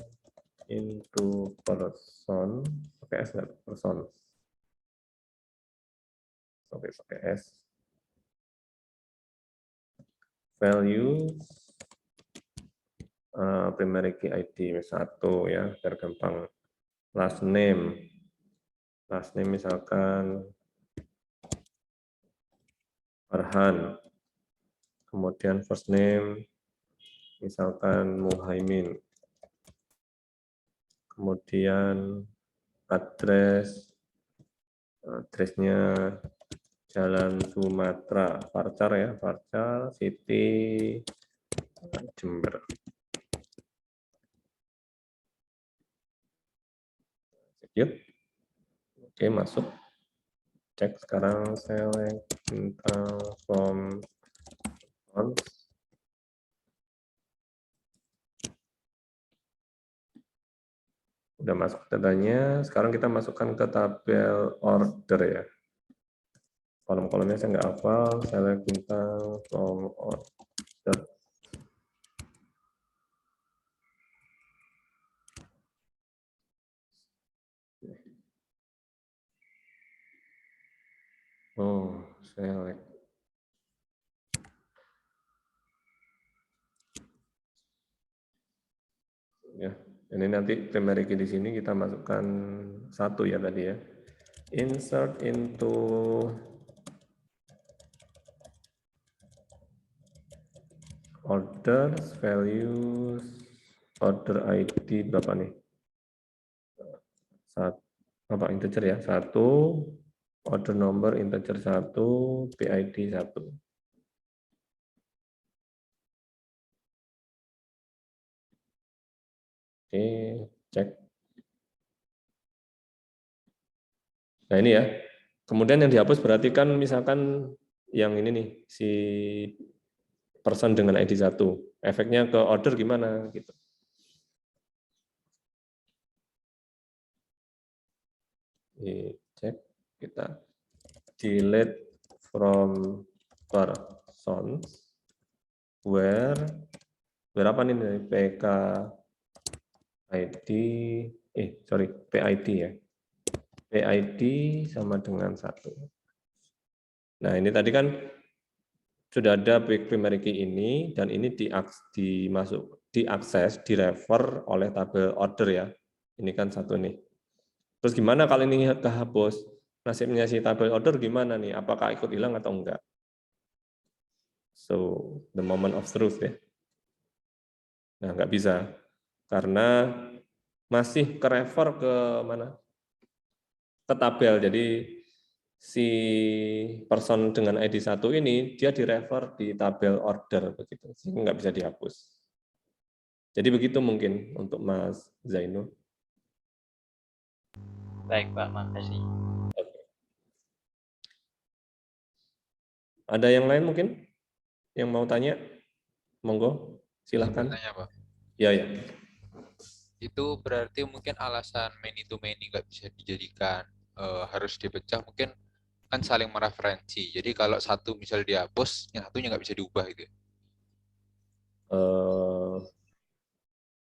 into person, pakai S nggak? Person. Oke, pakai S. Values primary key ID 1 ya, biar gampang. Last name misalkan Farhan. Kemudian first name misalkan Muhaimin. Kemudian addressnya Jalan Sumatera, Parcar ya, Parcar, City, Jember. Yuk. Oke, masuk. Cek sekarang select from fonts. Udah masuk datanya. Sekarang kita masukkan ke tabel order ya. Kolom-kolomnya saya nggak hafal. Select bintang from order. Oh, select. Ya, ini nanti primary key di sini kita masukkan 1 ya tadi ya. Insert into orders, values, order ID berapa nih? Apa integer ya? 1, order number integer 1, PID 1. Oke, cek. Nah ini ya. Kemudian yang dihapus berarti kan misalkan yang ini nih, si person dengan ID 1. Efeknya ke order gimana gitu. Cek, kita delete from persons where berapa nih PK ID PID ya. PID sama dengan 1. Nah, ini tadi kan sudah ada primary key ini dan ini diakses, direfer oleh tabel order ya. Ini kan 1 nih. Terus gimana kalau ini kehapus? Nasibnya si tabel order gimana nih? Apakah ikut hilang atau enggak? So, the moment of truth ya. Nah, nggak bisa. Karena masih ke-refer ke mana? Ke tabel. Jadi si person dengan ID 1 ini dia direfer di tabel order begitu. Sehingga nggak bisa dihapus. Jadi begitu mungkin untuk Mas Zainul. Baik Pak, makasih. Ada yang lain mungkin yang mau tanya? Monggo, Izin silahkan. bertanya, Pak. Ya, ya. Itu berarti mungkin alasan many to many nggak bisa dijadikan harus dipecah, mungkin kan saling mereferensi. Jadi kalau satu misal dihapus, yang satunya nggak bisa diubah gitu.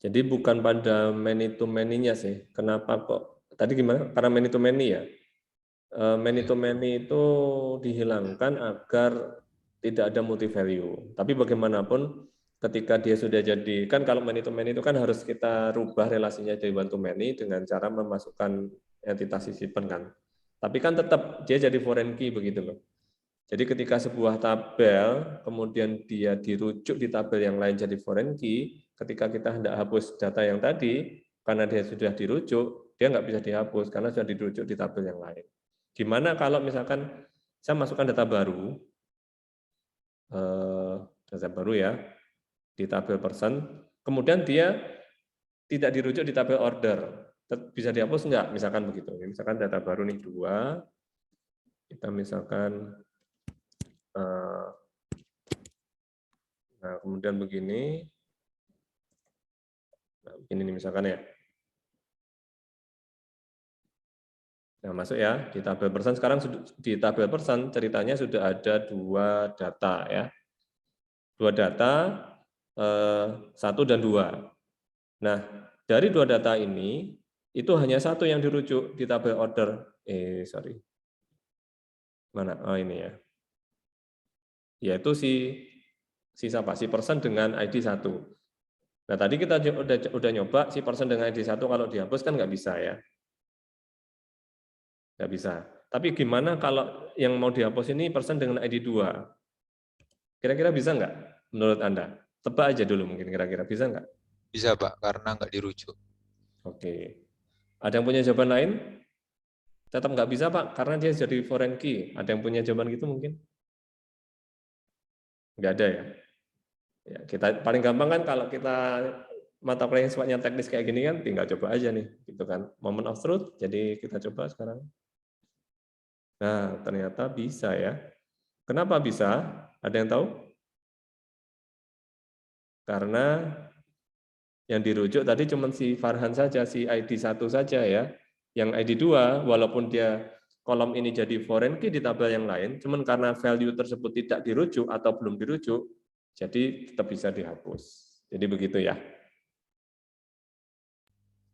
Jadi bukan pada many to many-nya sih. Kenapa kok? Tadi gimana? Karena many to many ya? Many to many itu dihilangkan agar tidak ada multi value. Tapi bagaimanapun ketika dia sudah jadi, kan kalau many to many itu kan harus kita rubah relasinya jadi one to many dengan cara memasukkan entitas sisipan kan. Tapi kan tetap dia jadi foreign key begitu loh. Jadi ketika sebuah tabel kemudian dia dirujuk di tabel yang lain jadi foreign key, ketika kita hendak hapus data yang tadi, karena dia sudah dirujuk, dia nggak bisa dihapus karena sudah dirujuk di tabel yang lain. Gimana kalau misalkan saya masukkan data baru ya, di tabel person, kemudian dia tidak dirujuk di tabel order, bisa dihapus enggak? Misalkan begitu. Misalkan data baru nih 2, kita misalkan, nah kemudian begini, nah begini nih misalkan ya. Nah, masuk ya di tabel persen. Sekarang di tabel persen ceritanya sudah ada 2 data ya. 2 data, 1 dan 2. Nah, dari 2 data ini, itu hanya 1 yang dirujuk di tabel order. Sorry. Mana? Oh, ini ya. Yaitu si siapa? Si person dengan ID 1. Nah, tadi kita udah nyoba si person dengan ID 1 kalau dihapus kan nggak bisa ya. Nggak bisa. Tapi gimana kalau yang mau dihapus ini person dengan ID 2? Kira-kira bisa nggak menurut Anda? Tebak aja dulu mungkin kira-kira. Bisa nggak? Bisa, Pak, karena nggak dirujuk. Oke. Ada yang punya jawaban lain? Tetap nggak bisa, Pak, karena dia jadi foreign key. Ada yang punya jawaban gitu mungkin? Nggak ada ya? Ya, kita paling gampang kan kalau kita mata kuliah yang sifatnya teknis kayak gini kan tinggal coba aja nih, gitu kan. Moment of truth, jadi kita coba sekarang. Nah, ternyata bisa ya. Kenapa bisa? Ada yang tahu? Karena yang dirujuk tadi cuma si Farhan saja, si ID 1 saja ya. Yang ID 2, walaupun dia kolom ini jadi foreign key di tabel yang lain, cuman karena value tersebut tidak dirujuk atau belum dirujuk, jadi tetap bisa dihapus. Jadi begitu ya.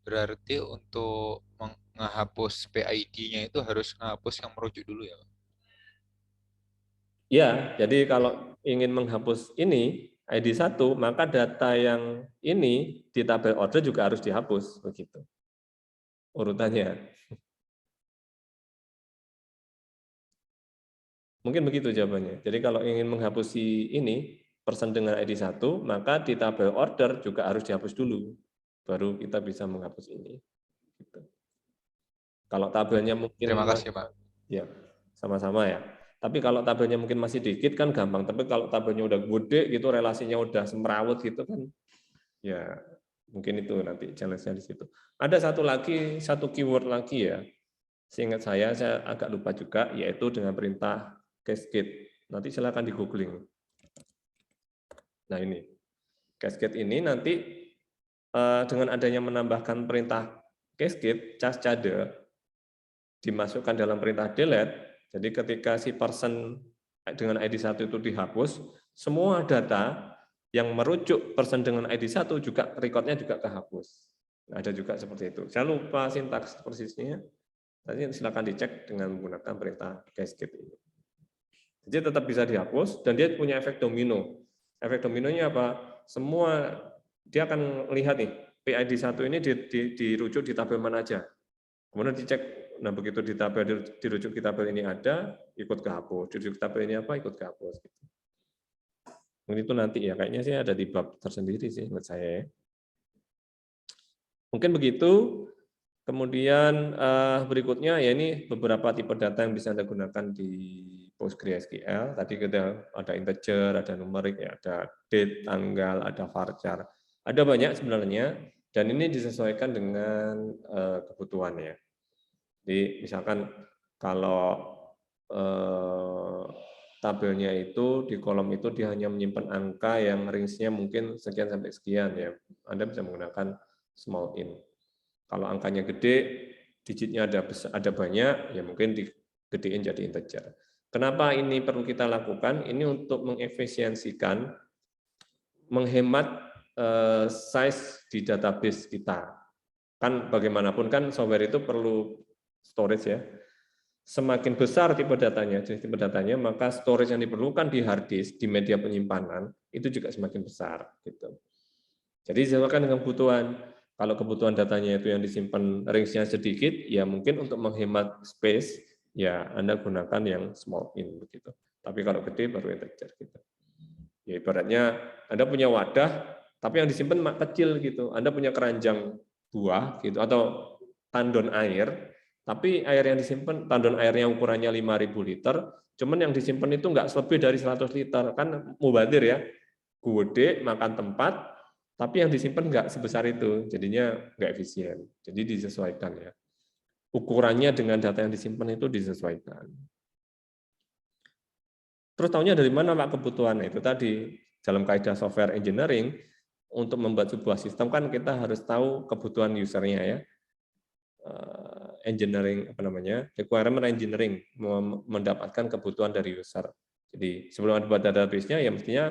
Berarti untuk menghapus PID-nya itu harus menghapus yang merujuk dulu ya, Pak? Ya, jadi kalau ingin menghapus ini, ID 1, maka data yang ini di tabel order juga harus dihapus, begitu. Urutannya. Mungkin begitu jawabannya. Jadi kalau ingin menghapus si ini, person dengan ID 1, maka di tabel order juga harus dihapus dulu. Baru kita bisa menghapus ini. Gitu. Kalau tabelnya mungkin Terima kasih, Pak. ya sama-sama ya. Tapi kalau tabelnya mungkin masih dikit kan gampang. Tapi kalau tabelnya udah gede gitu, relasinya udah semrawut gitu kan, ya mungkin itu nanti challenge-nya di situ. Ada satu keyword lagi ya. Seingat saya agak lupa juga, yaitu dengan perintah cascade. Nanti silakan di googling. Nah ini, cascade ini nanti dengan adanya menambahkan perintah cascade, cascade, dimasukkan dalam perintah delete, jadi ketika si person dengan ID 1 itu dihapus, semua data yang merujuk person dengan ID 1 juga rekodnya juga kehapus. Nah, ada juga seperti itu. Saya lupa sintaks persisnya, nanti silakan dicek dengan menggunakan perintah cascade ini. Jadi tetap bisa dihapus, dan dia punya efek domino. Efek dominonya apa? Semua, dia akan lihat nih, PID 1 ini dirujuk di tabel mana aja. Kemudian dicek, nah begitu di tabel dirujuk di tabel ini ada, ikut kehapus. Dirujuk di tabel ini apa, ikut kehapus. Gitu. Mungkin itu nanti ya, kayaknya sih ada di bab tersendiri sih menurut saya. Mungkin begitu. Kemudian berikutnya ya ini beberapa tipe data yang bisa Anda gunakan di PostgreSQL. Tadi kita ada integer, ada numerik, ya, ada date, tanggal, ada varchar. Ada banyak sebenarnya, dan ini disesuaikan dengan kebutuhannya. Jadi misalkan kalau tabelnya itu di kolom itu dia hanya menyimpan angka yang range-nya mungkin sekian sampai sekian ya, Anda bisa menggunakan small int. Kalau angkanya gede, digitnya ada banyak, ya mungkin digedein jadi integer. Kenapa ini perlu kita lakukan? Ini untuk mengefisiensikan, menghemat size di database kita. Kan bagaimanapun kan software itu perlu storage ya. Semakin besar tipe datanya, maka storage yang diperlukan di hard disk, di media penyimpanan, itu juga semakin besar. Gitu. Jadi disesuaikan dengan kebutuhan. Kalau kebutuhan datanya itu yang disimpan range-nya sedikit, ya mungkin untuk menghemat space, ya Anda gunakan yang small int begitu. Tapi kalau gede baru integer gitu. Ya ibaratnya Anda punya wadah, tapi yang disimpan kecil gitu. Anda punya keranjang buah gitu atau tandon air, tapi air yang disimpan, tandon airnya ukurannya 5.000 liter, cuman yang disimpan itu nggak lebih dari 100 liter, kan mubazir ya, gede, makan tempat, tapi yang disimpan nggak sebesar itu, jadinya nggak efisien. Jadi disesuaikan ya. Ukurannya dengan data yang disimpan itu disesuaikan. Terus tahunya dari mana Pak kebutuhannya? Itu tadi, dalam kaidah software engineering, untuk membuat sebuah sistem kan kita harus tahu kebutuhan usernya ya. engineering requirement engineering, mendapatkan kebutuhan dari user. Jadi sebelum Anda buat database-nya ya mestinya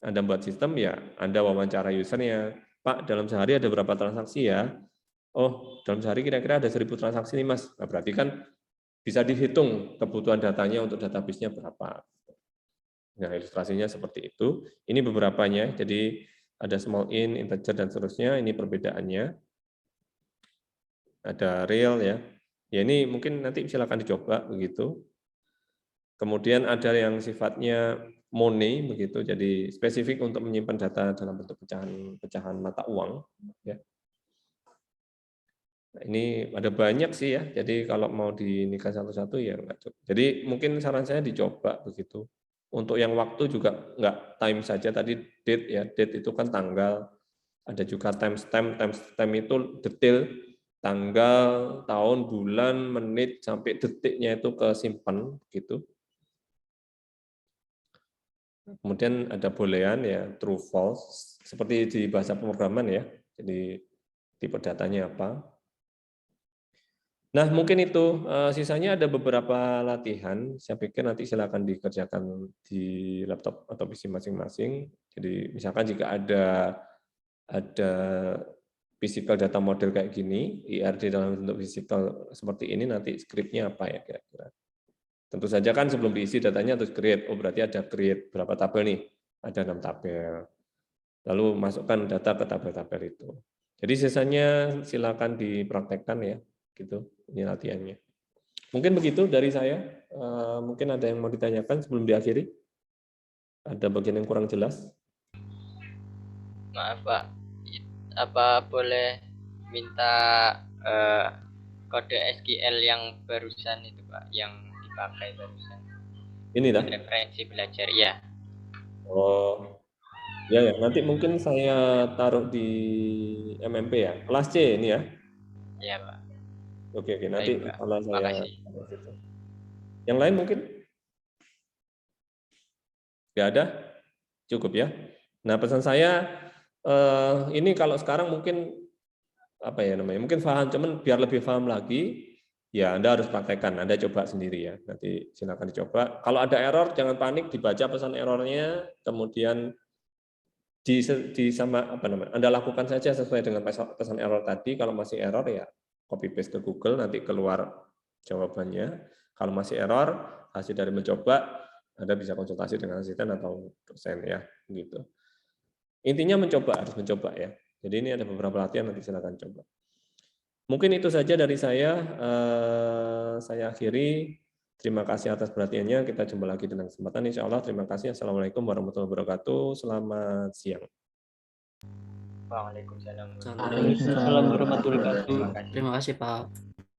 Anda buat sistem ya Anda wawancara usernya, Pak dalam sehari ada berapa transaksi ya? Oh dalam sehari kira-kira ada 1.000 transaksi nih Mas. Nah, berarti kan bisa dihitung kebutuhan datanya untuk database-nya berapa. Nah ilustrasinya seperti itu. Ini beberapanya. Jadi ada small int, integer dan seterusnya. Ini perbedaannya. Ada real ya. Ya ini mungkin nanti silakan dicoba begitu. Kemudian ada yang sifatnya money begitu, jadi spesifik untuk menyimpan data dalam bentuk pecahan mata uang. Ya. Nah, ini ada banyak sih ya. Jadi kalau mau dinikah satu-satu ya enggak cukup. Jadi mungkin saran saya dicoba begitu. Untuk yang waktu juga enggak time saja tadi date ya. Date itu kan tanggal. Ada juga timestamp. Timestamp itu detail tanggal, tahun, bulan, menit sampai detiknya itu kesimpan gitu. Kemudian ada boolean ya, true false, seperti di bahasa pemrograman ya. Jadi tipe datanya apa. Nah, mungkin itu sisanya ada beberapa latihan. Saya pikir nanti silakan dikerjakan di laptop atau PC masing-masing. Jadi misalkan jika ada physical data model kayak gini, IRD dalam bentuk physical seperti ini, nanti skripnya apa ya kira-kira. Tentu saja kan sebelum diisi datanya harus create. Oh berarti ada create berapa tabel nih? Ada 6 tabel. Lalu masukkan data ke tabel-tabel itu. Jadi sisanya silakan dipraktekkan ya, gitu. Ini latihannya. Mungkin begitu dari saya. Mungkin ada yang mau ditanyakan sebelum diakhiri? Ada bagian yang kurang jelas? Maaf Pak, apa boleh minta kode SQL yang barusan itu Pak, yang dipakai barusan? Ini dah. Referensi belajar ya. Oh, ya. Nanti mungkin saya taruh di MMP ya. Kelas C ini ya. Iya Pak. Oke. Nanti Baik, Pak. kalau saya. Makasih. Yang lain mungkin? Nggak ada? Cukup ya. Nah, pesan saya ini kalau sekarang mungkin apa ya namanya? Mungkin paham, cuman biar lebih paham lagi, ya Anda harus praktekkan. Anda coba sendiri ya. Nanti silakan dicoba. Kalau ada error, jangan panik, dibaca pesan errornya, kemudian sama apa namanya? Anda lakukan saja sesuai dengan pesan error tadi. Kalau masih error ya copy paste ke Google, nanti keluar jawabannya. Kalau masih error, hasil dari mencoba, Anda bisa konsultasi dengan asisten atau dosen ya, gitu. Intinya harus mencoba ya. Jadi ini ada beberapa latihan, nanti silakan coba. Mungkin itu saja dari saya. Saya akhiri. Terima kasih atas perhatiannya. Kita jumpa lagi dengan kesempatan insya Allah. Terima kasih. Assalamualaikum warahmatullahi wabarakatuh. Selamat siang. Waalaikumsalam. Waalaikumsalam warahmatullahi wabarakatuh. Terima kasih. Terima kasih Pak.